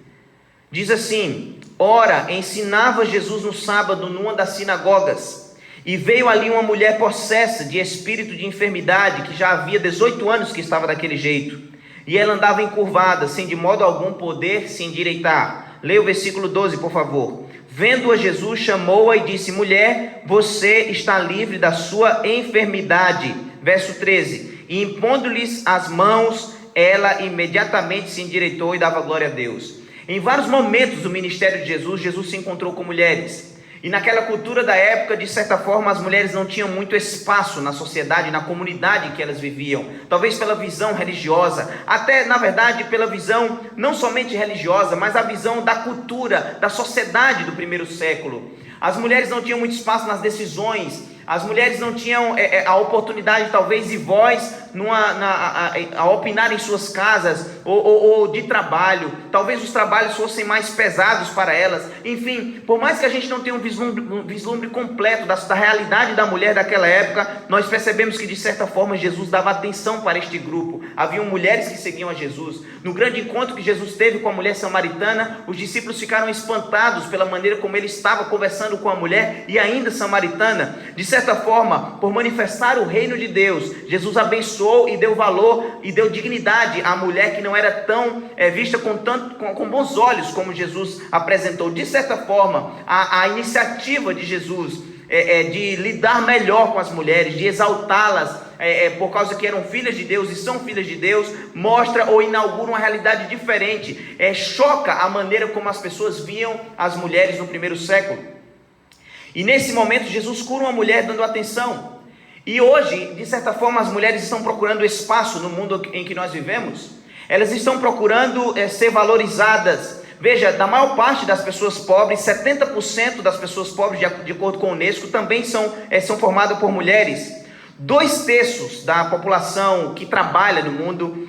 Diz assim: Ora, ensinava Jesus no sábado numa das sinagogas, e veio ali uma mulher possessa de espírito de enfermidade, que já havia 18 anos que estava daquele jeito, e ela andava encurvada, sem de modo algum poder se endireitar. Leia o versículo 12, por favor. Vendo-a Jesus, chamou-a e disse: Mulher, você está livre da sua enfermidade. Verso 13. E impondo-lhes as mãos, ela imediatamente se endireitou e dava glória a Deus. Em vários momentos do ministério de Jesus, Jesus se encontrou com mulheres. E naquela cultura da época, de certa forma, as mulheres não tinham muito espaço na sociedade, na comunidade em que elas viviam. Talvez pela visão religiosa, até, na verdade, pela visão não somente religiosa, mas a visão da cultura, da sociedade do primeiro século. As mulheres não tinham muito espaço nas decisões, as mulheres não tinham a oportunidade, talvez, e voz a opinar em suas casas ou de trabalho. Talvez os trabalhos fossem mais pesados para elas. Enfim, por mais que a gente não tenha um vislumbre completo da realidade da mulher daquela época, nós percebemos que, de certa forma, Jesus dava atenção para este grupo. Haviam mulheres que seguiam a Jesus. No grande encontro que Jesus teve com a mulher samaritana, os discípulos ficaram espantados pela maneira como ele estava conversando com a mulher e ainda samaritana. De certa forma, por manifestar o reino de Deus, Jesus abençoou e deu valor e deu dignidade à mulher que não era tão vista com bons olhos como Jesus apresentou. De certa forma, a iniciativa de Jesus de lidar melhor com as mulheres, de exaltá-las por causa que eram filhas de Deus e são filhas de Deus, mostra ou inaugura uma realidade diferente, choca a maneira como as pessoas viam as mulheres no primeiro século. E nesse momento Jesus cura uma mulher dando atenção. E hoje, de certa forma, as mulheres estão procurando espaço no mundo em que nós vivemos. Elas estão procurando ser valorizadas. Veja, da maior parte das pessoas pobres, 70% das pessoas pobres, de acordo com a Unesco, também são formadas por mulheres. 2/3 da população que trabalha no mundo,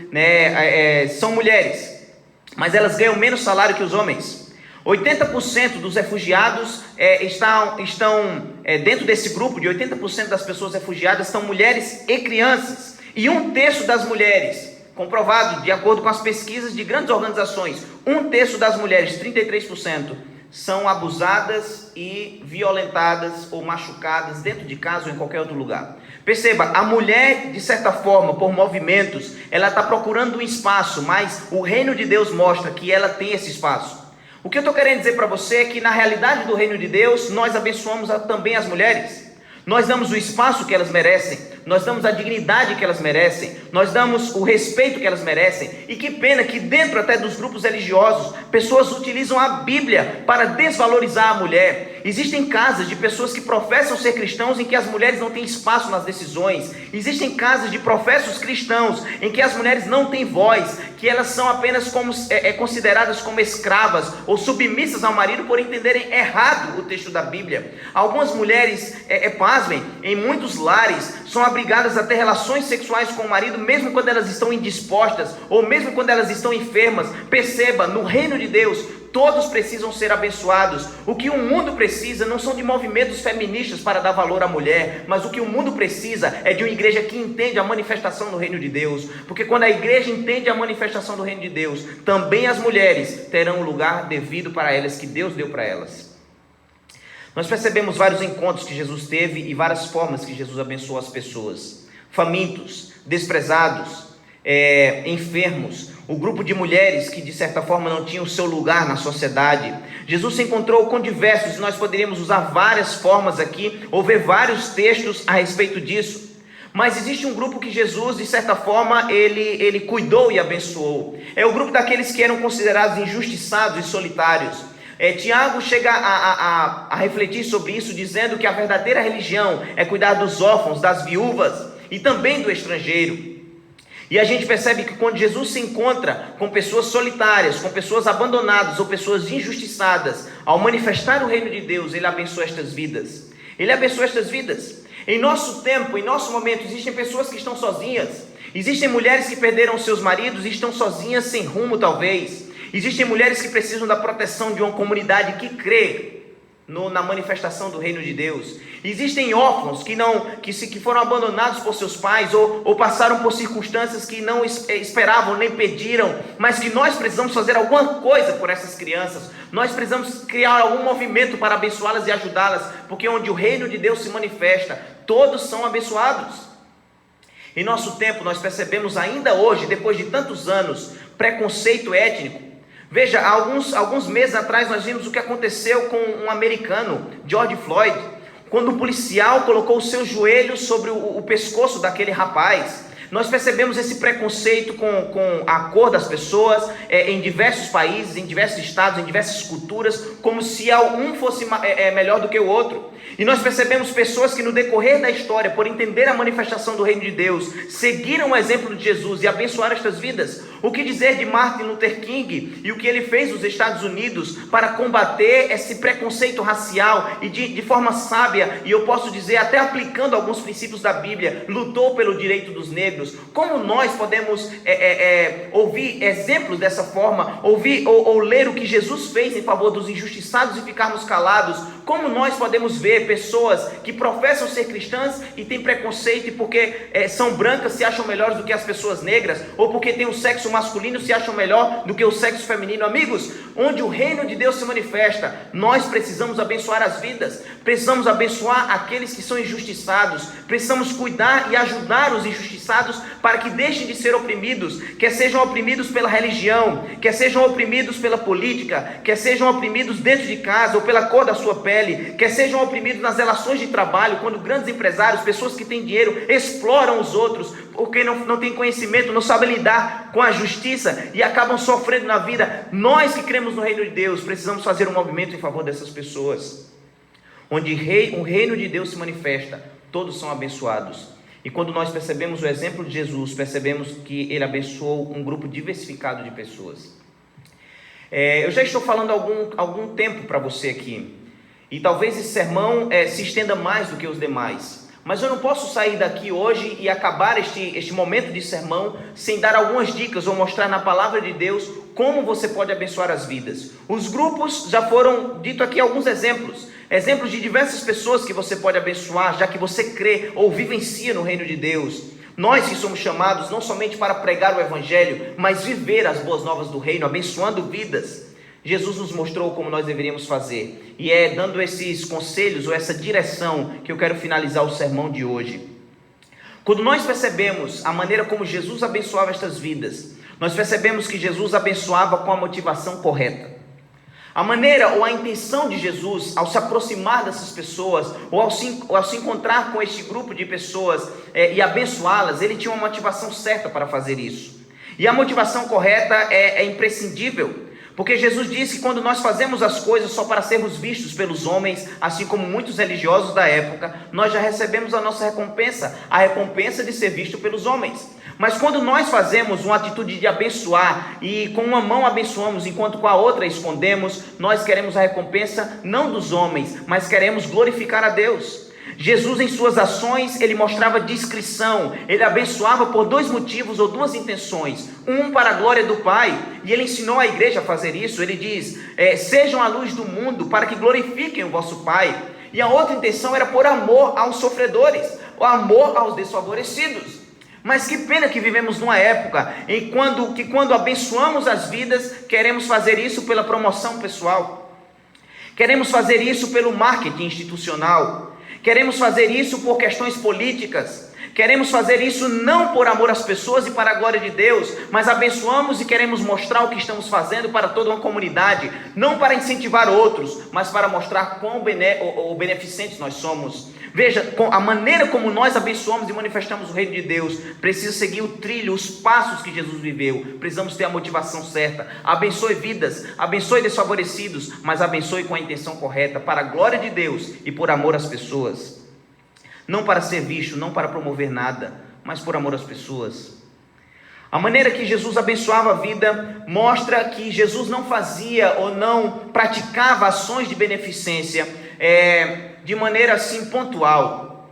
são mulheres, mas elas ganham menos salário que os homens. 80% dos refugiados estão dentro desse grupo de 80% das pessoas refugiadas são mulheres e crianças. E 1/3 das mulheres, comprovado de acordo com as pesquisas de grandes organizações, 1/3 das mulheres, 33%, são abusadas e violentadas ou machucadas dentro de casa ou em qualquer outro lugar. Perceba, a mulher, de certa forma, por movimentos, ela está procurando um espaço, mas o reino de Deus mostra que ela tem esse espaço. O que eu estou querendo dizer para você é que na realidade do reino de Deus, nós abençoamos também as mulheres. Nós damos o espaço que elas merecem, nós damos a dignidade que elas merecem, nós damos o respeito que elas merecem. E que pena que dentro até dos grupos religiosos, pessoas utilizam a Bíblia para desvalorizar a mulher. Existem casas de pessoas que professam ser cristãos em que as mulheres não têm espaço nas decisões. Existem casas de professos cristãos em que as mulheres não têm voz, que elas são apenas consideradas como escravas ou submissas ao marido por entenderem errado o texto da Bíblia. Algumas mulheres, pasmem, em muitos lares, são obrigadas a ter relações sexuais com o marido, mesmo quando elas estão indispostas, ou mesmo quando elas estão enfermas. Perceba, no reino de Deus, todos precisam ser abençoados. O que o mundo precisa não são de movimentos feministas para dar valor à mulher, mas o que o mundo precisa é de uma igreja que entende a manifestação do reino de Deus. Porque quando a igreja entende a manifestação do reino de Deus, também as mulheres terão o lugar devido para elas, que Deus deu para elas. Nós percebemos vários encontros que Jesus teve e várias formas que Jesus abençoou as pessoas. Famintos, desprezados, enfermos, o grupo de mulheres que de certa forma não tinham o seu lugar na sociedade. Jesus se encontrou com diversos, e nós poderíamos usar várias formas aqui, ou ver vários textos a respeito disso. Mas existe um grupo que Jesus, de certa forma, ele cuidou e abençoou. É o grupo daqueles que eram considerados injustiçados e solitários. Tiago chega a refletir sobre isso, dizendo que a verdadeira religião é cuidar dos órfãos, das viúvas e também do estrangeiro. E a gente percebe que quando Jesus se encontra com pessoas solitárias, com pessoas abandonadas ou pessoas injustiçadas, ao manifestar o reino de Deus, ele abençoa estas vidas. Ele abençoa estas vidas. Em nosso tempo, em nosso momento, existem pessoas que estão sozinhas. Existem mulheres que perderam seus maridos e estão sozinhas, sem rumo talvez. Existem mulheres que precisam da proteção de uma comunidade que crê na manifestação do reino de Deus. Existem órfãos que foram abandonados por seus pais ou passaram por circunstâncias que não esperavam nem pediram, mas que nós precisamos fazer alguma coisa por essas crianças. Nós precisamos criar algum movimento para abençoá-las e ajudá-las, porque onde o reino de Deus se manifesta, todos são abençoados. Em nosso tempo nós percebemos ainda hoje, depois de tantos anos, preconceito étnico. Veja, alguns meses atrás nós vimos o que aconteceu com um americano, George Floyd, quando o policial colocou o seu joelho sobre o pescoço daquele rapaz. Nós percebemos esse preconceito com a cor das pessoas em diversos países, em diversos estados, em diversas culturas, como se um fosse melhor do que o outro. E nós percebemos pessoas que no decorrer da história, por entender a manifestação do reino de Deus, seguiram o exemplo de Jesus e abençoaram estas vidas. O que dizer de Martin Luther King e o que ele fez nos Estados Unidos para combater esse preconceito racial e de forma sábia, e eu posso dizer até aplicando alguns princípios da Bíblia, lutou pelo direito dos negros. Como nós podemos ouvir exemplos dessa forma, ouvir ou ler o que Jesus fez em favor dos injustiçados e ficarmos calados? Como nós podemos ver pessoas que professam ser cristãs e têm preconceito e porque são brancas se acham melhores do que as pessoas negras, ou porque têm o sexo masculino se acham melhor do que o sexo feminino? Amigos, onde o reino de Deus se manifesta, nós precisamos abençoar as vidas, precisamos abençoar aqueles que são injustiçados, precisamos cuidar e ajudar os injustiçados para que deixem de ser oprimidos, quer sejam oprimidos pela religião, quer sejam oprimidos pela política, quer sejam oprimidos dentro de casa ou pela cor da sua pele, quer sejam oprimidos nas relações de trabalho, quando grandes empresários, pessoas que têm dinheiro, exploram os outros, porque não têm conhecimento, não sabem lidar com a justiça e acabam sofrendo na vida. Nós que cremos no reino de Deus, precisamos fazer um movimento em favor dessas pessoas. Onde o reino de Deus se manifesta, todos são abençoados. E quando nós percebemos o exemplo de Jesus, percebemos que ele abençoou um grupo diversificado de pessoas. Eu já estou falando há algum tempo para você aqui, e talvez esse sermão se estenda mais do que os demais, mas eu não posso sair daqui hoje e acabar este momento de sermão sem dar algumas dicas ou mostrar na palavra de Deus como você pode abençoar as vidas. Os grupos já foram dito aqui alguns exemplos de diversas pessoas que você pode abençoar, já que você crê ou vivencia no reino de Deus. Nós que somos chamados não somente para pregar o evangelho, mas viver as boas novas do reino, abençoando vidas. Jesus nos mostrou como nós deveríamos fazer, e é dando esses conselhos ou essa direção que eu quero finalizar o sermão de hoje. Quando nós percebemos a maneira como Jesus abençoava estas vidas, nós percebemos que Jesus abençoava com a motivação correta. A maneira ou a intenção de Jesus ao se aproximar dessas pessoas, ou ao se encontrar com este grupo de pessoas e abençoá-las, ele tinha uma motivação certa para fazer isso. E a motivação correta é imprescindível, porque Jesus disse que quando nós fazemos as coisas só para sermos vistos pelos homens, assim como muitos religiosos da época, nós já recebemos a nossa recompensa, a recompensa de ser visto pelos homens. Mas quando nós fazemos uma atitude de abençoar, e com uma mão abençoamos, enquanto com a outra escondemos, nós queremos a recompensa não dos homens, mas queremos glorificar a Deus. Jesus, em suas ações, ele mostrava discrição, ele abençoava por dois motivos ou duas intenções, um para a glória do Pai, e ele ensinou a igreja a fazer isso. Ele diz, sejam a luz do mundo para que glorifiquem o vosso Pai, e a outra intenção era por amor aos sofredores, o amor aos desfavorecidos. Mas que pena que vivemos numa época em quando abençoamos as vidas, queremos fazer isso pela promoção pessoal, queremos fazer isso pelo marketing institucional, queremos fazer isso por questões políticas, queremos fazer isso não por amor às pessoas e para a glória de Deus, mas abençoamos e queremos mostrar o que estamos fazendo para toda uma comunidade, não para incentivar outros, mas para mostrar quão beneficentes nós somos. Veja, a maneira como nós abençoamos e manifestamos o reino de Deus precisa seguir o trilho, os passos que Jesus viveu. Precisamos ter a motivação certa. Abençoe vidas, abençoe desfavorecidos, mas abençoe com a intenção correta, para a glória de Deus e por amor às pessoas. Não para ser visto, não para promover nada, mas por amor às pessoas. A maneira que Jesus abençoava a vida mostra que Jesus não fazia ou não praticava ações de beneficência de maneira assim pontual.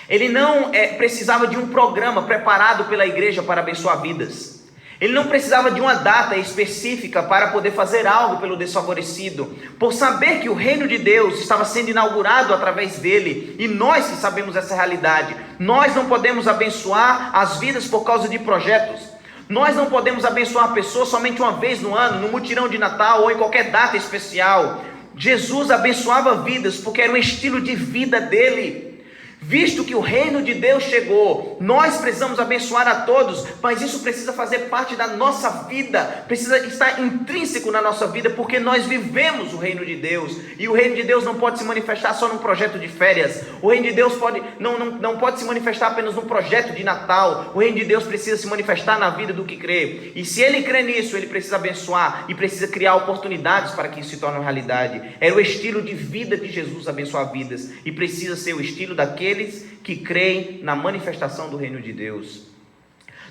Ele não precisava de um programa preparado pela igreja para abençoar vidas. Ele não precisava de uma data específica para poder fazer algo pelo desfavorecido, por saber que o reino de Deus estava sendo inaugurado através dele, e nós que sabemos essa realidade, nós não podemos abençoar as vidas por causa de projetos. Nós não podemos abençoar pessoas somente uma vez no ano, no mutirão de Natal ou em qualquer data especial. Jesus abençoava vidas porque era um estilo de vida dele. Visto que o reino de Deus chegou, Nós precisamos abençoar a todos, mas isso precisa fazer parte da nossa vida, precisa estar intrínseco na nossa vida, porque nós vivemos o reino de Deus, e o reino de Deus não pode se manifestar só num projeto de férias, o reino de Deus não pode se manifestar apenas num projeto de Natal, o reino de Deus precisa se manifestar na vida do que crê, e se ele crê nisso, ele precisa abençoar, e precisa criar oportunidades para que isso se torne uma realidade. Era o estilo de vida de Jesus abençoar vidas, e precisa ser o estilo daqueles que creem na manifestação do reino de Deus.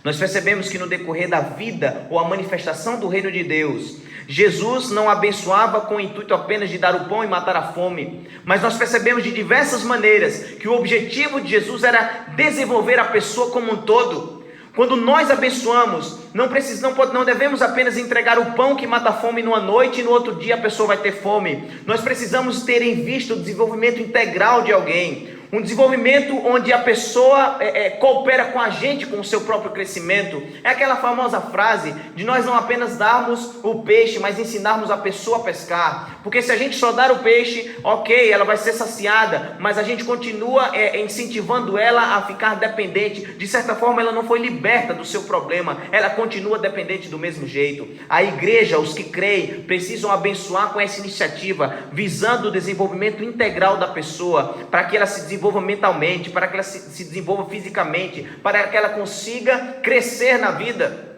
Nós percebemos que no decorrer da vida, ou a manifestação do reino de Deus, Jesus não abençoava com o intuito apenas de dar o pão e matar a fome, mas nós percebemos de diversas maneiras que o objetivo de Jesus era desenvolver a pessoa como um todo. Quando nós abençoamos, não devemos apenas entregar o pão que mata a fome numa noite e no outro dia a pessoa vai ter fome. Nós precisamos ter em vista o desenvolvimento integral de alguém, um desenvolvimento onde a pessoa coopera com a gente, com o seu próprio crescimento. É aquela famosa frase de nós não apenas darmos o peixe, mas ensinarmos a pessoa a pescar, porque se a gente só dar o peixe, ok, ela vai ser saciada, mas a gente continua incentivando ela a ficar dependente. De certa forma ela não foi liberta do seu problema, ela continua dependente do mesmo jeito. A igreja, os que creem, precisam abençoar com essa iniciativa, visando o desenvolvimento integral da pessoa, para que ela se desenvolva mentalmente, para que ela se desenvolva fisicamente, para que ela consiga crescer na vida.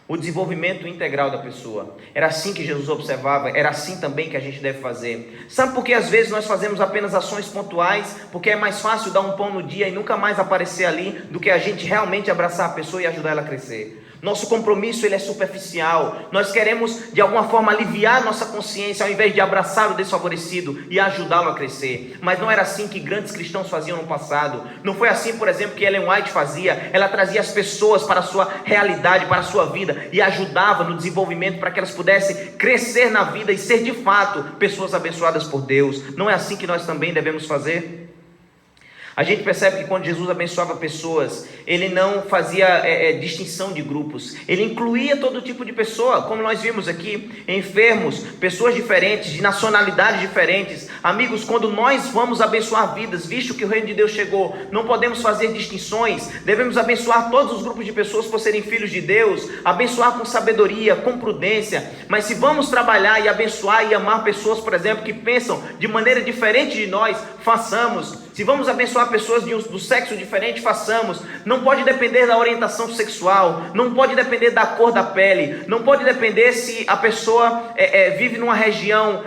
O desenvolvimento integral da pessoa. Era assim que Jesus observava, era assim também que a gente deve fazer. Sabe por que às vezes nós fazemos apenas ações pontuais? Porque é mais fácil dar um pão no dia e nunca mais aparecer ali, do que a gente realmente abraçar a pessoa e ajudar ela a crescer. Nosso compromisso ele é superficial. Nós queremos de alguma forma aliviar nossa consciência, ao invés de abraçar o desfavorecido e ajudá-lo a crescer. Mas não era assim que grandes cristãos faziam no passado. Não foi assim, por exemplo, que Ellen White fazia. Ela trazia as pessoas para a sua realidade, para a sua vida, e ajudava no desenvolvimento para que elas pudessem crescer na vida e ser de fato pessoas abençoadas por Deus. Não é assim que nós também devemos fazer? A gente percebe que quando Jesus abençoava pessoas, ele não fazia distinção de grupos, ele incluía todo tipo de pessoa, como nós vimos aqui, enfermos, pessoas diferentes, de nacionalidades diferentes. Amigos, quando nós vamos abençoar vidas, visto que o reino de Deus chegou, não podemos fazer distinções, devemos abençoar todos os grupos de pessoas por serem filhos de Deus, abençoar com sabedoria, com prudência. Mas se vamos trabalhar e abençoar e amar pessoas, por exemplo, que pensam de maneira diferente de nós, façamos. Se vamos abençoar pessoas do sexo diferente, façamos. Não pode depender da orientação sexual, não pode depender da cor da pele, não pode depender se a pessoa vive numa região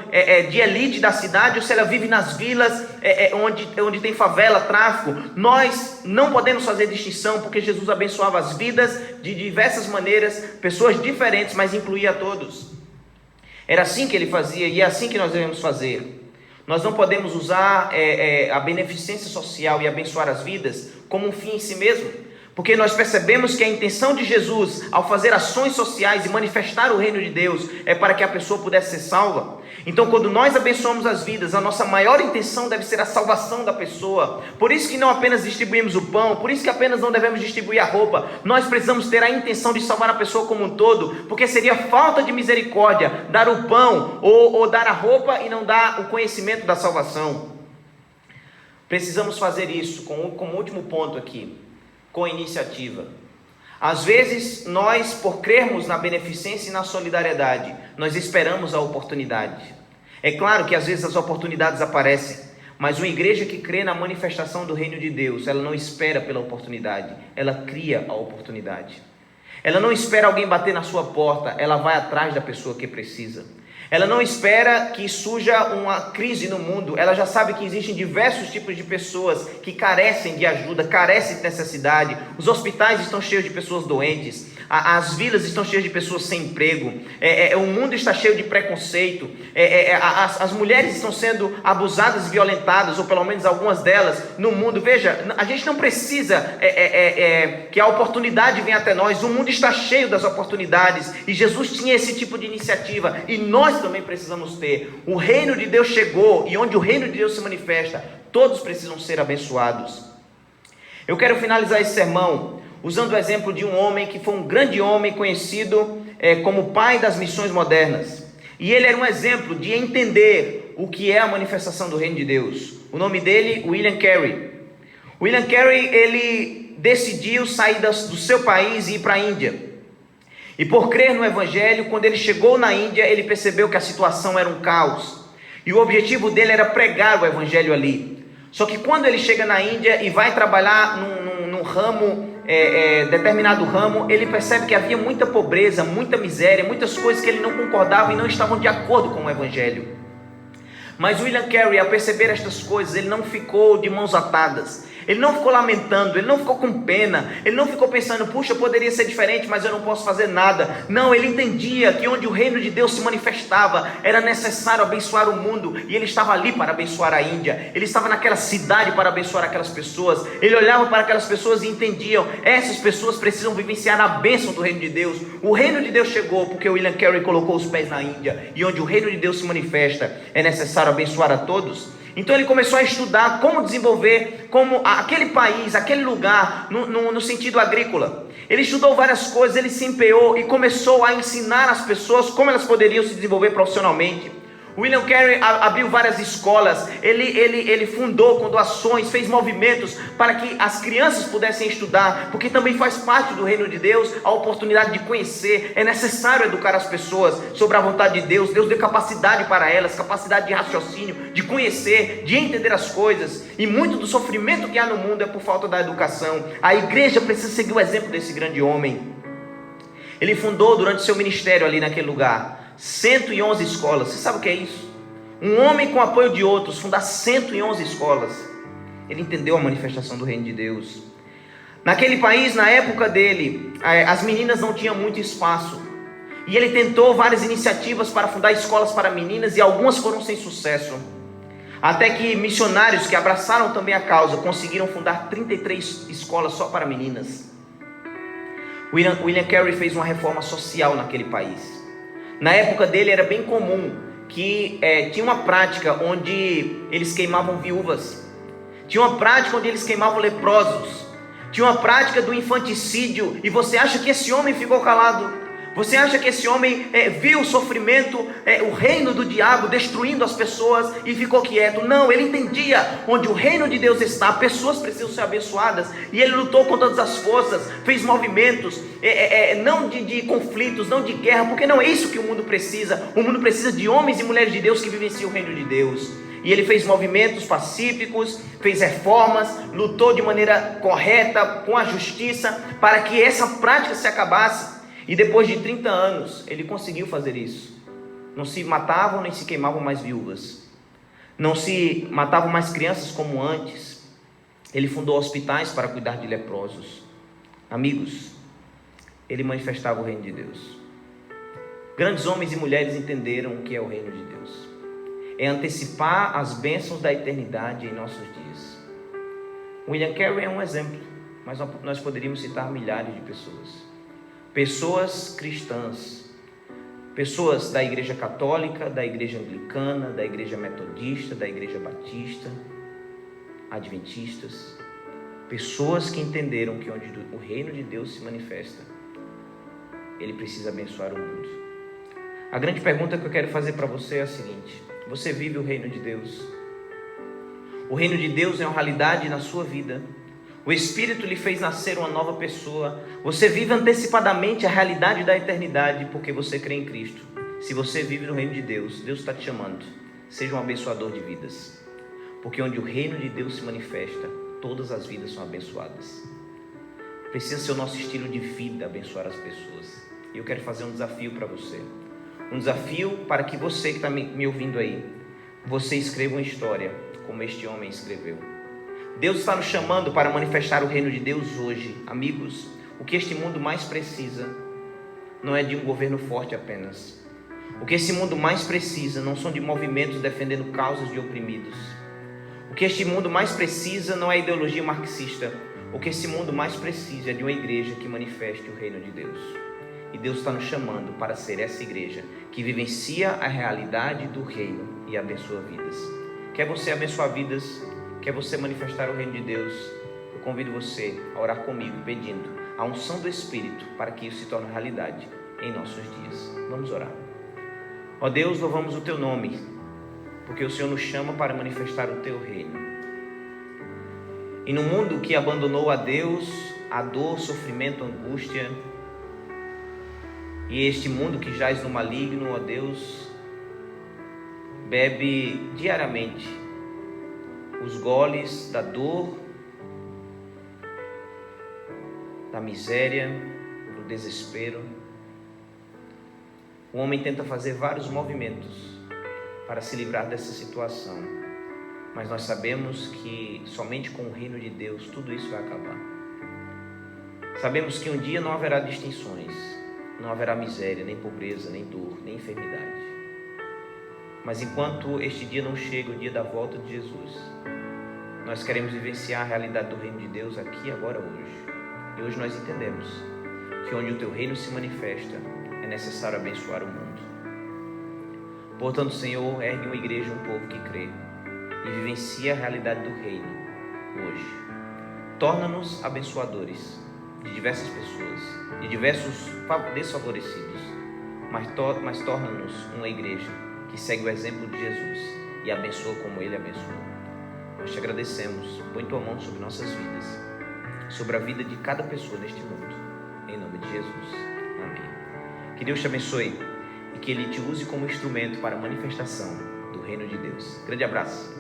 de elite da cidade ou se ela vive nas vilas onde tem favela, tráfico. Nós não podemos fazer distinção, porque Jesus abençoava as vidas de diversas maneiras, pessoas diferentes, mas incluía a todos. Era assim que ele fazia e é assim que nós devemos fazer. Nós não podemos usar a beneficência social e abençoar as vidas como um fim em si mesmo, porque nós percebemos que a intenção de Jesus ao fazer ações sociais e manifestar o reino de Deus é para que a pessoa pudesse ser salva. Então, quando nós abençoamos as vidas, a nossa maior intenção deve ser a salvação da pessoa. Por isso que não apenas distribuímos o pão, por isso que apenas não devemos distribuir a roupa. Nós precisamos ter a intenção de salvar a pessoa como um todo, porque seria falta de misericórdia dar o pão ou dar a roupa e não dar o conhecimento da salvação. Precisamos fazer isso como último ponto aqui, com iniciativa. Às vezes nós, por crermos na beneficência e na solidariedade, nós esperamos a oportunidade. É claro que às vezes as oportunidades aparecem, mas uma igreja que crê na manifestação do reino de Deus, ela não espera pela oportunidade, ela cria a oportunidade. Ela não espera alguém bater na sua porta, ela vai atrás da pessoa que precisa. Ela não espera que surja uma crise no mundo, ela já sabe que existem diversos tipos de pessoas que carecem de ajuda, carecem de necessidade. Os hospitais estão cheios de pessoas doentes, as vilas estão cheias de pessoas sem emprego, o mundo está cheio de preconceito, as mulheres estão sendo abusadas e violentadas, ou pelo menos algumas delas no mundo. Veja, a gente não precisa que a oportunidade venha até nós, o mundo está cheio das oportunidades, e Jesus tinha esse tipo de iniciativa, e nós também precisamos ter. O reino de Deus chegou, e onde o reino de Deus se manifesta, todos precisam ser abençoados. Eu quero finalizar esse sermão usando o exemplo de um homem que foi um grande homem conhecido como pai das missões modernas, e ele era um exemplo de entender o que é a manifestação do reino de Deus. O nome dele, William Carey. William Carey, ele decidiu sair do seu país e ir para a Índia. E por crer no Evangelho, quando ele chegou na Índia, ele percebeu que a situação era um caos. E o objetivo dele era pregar o Evangelho ali. Só que quando ele chega na Índia e vai trabalhar num ramo, determinado ramo, ele percebe que havia muita pobreza, muita miséria, muitas coisas que ele não concordava e não estavam de acordo com o Evangelho. Mas William Carey, ao perceber estas coisas, ele não ficou de mãos atadas. Ele não ficou lamentando, ele não ficou com pena, ele não ficou pensando, puxa, poderia ser diferente, mas eu não posso fazer nada. Não, ele entendia que onde o reino de Deus se manifestava, era necessário abençoar o mundo, e ele estava ali para abençoar a Índia, ele estava naquela cidade para abençoar aquelas pessoas. Ele olhava para aquelas pessoas e entendiam, essas pessoas precisam vivenciar a bênção do reino de Deus. O reino de Deus chegou porque William Carey colocou os pés na Índia, e onde o reino de Deus se manifesta, é necessário abençoar a todos. Então ele começou a estudar como desenvolver como aquele país, aquele lugar no sentido agrícola. Ele estudou várias coisas, ele se empenhou e começou a ensinar as pessoas como elas poderiam se desenvolver profissionalmente. William Carey abriu várias escolas, ele fundou com doações, fez movimentos para que as crianças pudessem estudar, porque também faz parte do reino de Deus a oportunidade de conhecer. É necessário educar as pessoas sobre a vontade de Deus. Deus deu capacidade para elas, capacidade de raciocínio, de conhecer, de entender as coisas, e muito do sofrimento que há no mundo é por falta da educação. A igreja precisa seguir o exemplo desse grande homem. Ele fundou durante seu ministério ali naquele lugar 111 escolas. Você sabe o que é isso? Um homem com apoio de outros fundar 111 escolas. Ele entendeu a manifestação do reino de Deus. Naquele país, na época dele, as meninas não tinham muito espaço, e ele tentou várias iniciativas para fundar escolas para meninas, e algumas foram sem sucesso, até que missionários que abraçaram também a causa conseguiram fundar 33 escolas só para meninas. William Carey fez uma reforma social naquele país. Na época dele era bem comum que tinha uma prática onde eles queimavam viúvas, tinha uma prática onde eles queimavam leprosos, tinha uma prática do infanticídio. E você acha que esse homem ficou calado? Você acha que esse homem viu o sofrimento, o reino do diabo destruindo as pessoas e ficou quieto? Não, ele entendia onde o reino de Deus está, pessoas precisam ser abençoadas, e ele lutou com todas as forças, fez movimentos, não de conflitos, não de guerra, porque não é isso que o mundo precisa. O mundo precisa de homens e mulheres de Deus que vivenciam o reino de Deus. E ele fez movimentos pacíficos, fez reformas, lutou de maneira correta, com a justiça, para que essa prática se acabasse. E depois de 30 anos, ele conseguiu fazer isso. Não se matavam nem se queimavam mais viúvas. Não se matavam mais crianças como antes. Ele fundou hospitais para cuidar de leprosos. Amigos, ele manifestava o reino de Deus. Grandes homens e mulheres entenderam o que é o reino de Deus. É antecipar as bênçãos da eternidade em nossos dias. William Carey é um exemplo, mas nós poderíamos citar milhares de pessoas. Pessoas cristãs, pessoas da igreja católica, da igreja anglicana, da igreja metodista, da igreja batista, adventistas, pessoas que entenderam que onde o reino de Deus se manifesta, ele precisa abençoar o mundo. A grande pergunta que eu quero fazer para você é a seguinte: você vive o reino de Deus? O reino de Deus é uma realidade na sua vida? O Espírito lhe fez nascer uma nova pessoa? Você vive antecipadamente a realidade da eternidade porque você crê em Cristo? Se você vive no reino de Deus, Deus está te chamando. Seja um abençoador de vidas, porque onde o reino de Deus se manifesta, todas as vidas são abençoadas. Precisa ser o nosso estilo de vida abençoar as pessoas. E eu quero fazer um desafio para você. Um desafio para que você que está me ouvindo aí, você escreva uma história como este homem escreveu. Deus está nos chamando para manifestar o reino de Deus hoje. Amigos, o que este mundo mais precisa não é de um governo forte apenas. O que esse mundo mais precisa não são de movimentos defendendo causas de oprimidos. O que este mundo mais precisa não é ideologia marxista. O que esse mundo mais precisa é de uma igreja que manifeste o reino de Deus. E Deus está nos chamando para ser essa igreja que vivencia a realidade do reino e abençoa vidas. Quer você abençoar vidas? Quer você manifestar o reino de Deus? Eu convido você a orar comigo, pedindo a unção do Espírito para que isso se torne realidade em nossos dias. Vamos orar. Ó Deus, louvamos o Teu nome, porque o Senhor nos chama para manifestar o Teu reino. E no mundo que abandonou a Deus, a dor, sofrimento, angústia, e este mundo que jaz no maligno, ó Deus, bebe diariamente os goles da dor, da miséria, do desespero. O homem tenta fazer vários movimentos para se livrar dessa situação, mas nós sabemos que somente com o reino de Deus tudo isso vai acabar. Sabemos que um dia não haverá distinções, não haverá miséria, nem pobreza, nem dor, nem enfermidade. Mas enquanto este dia não chega, o dia da volta de Jesus, nós queremos vivenciar a realidade do reino de Deus aqui, agora, hoje. E hoje nós entendemos que onde o teu reino se manifesta, é necessário abençoar o mundo. Portanto, Senhor, ergue uma igreja, um povo que crê e vivencia a realidade do reino hoje. Torna-nos abençoadores de diversas pessoas, de diversos desfavorecidos, mas torna-nos uma igreja que segue o exemplo de Jesus e abençoa como Ele abençoou. Nós te agradecemos, põe tua mão sobre nossas vidas, sobre a vida de cada pessoa neste mundo, em nome de Jesus, amém. Que Deus te abençoe e que Ele te use como instrumento para a manifestação do reino de Deus. Grande abraço.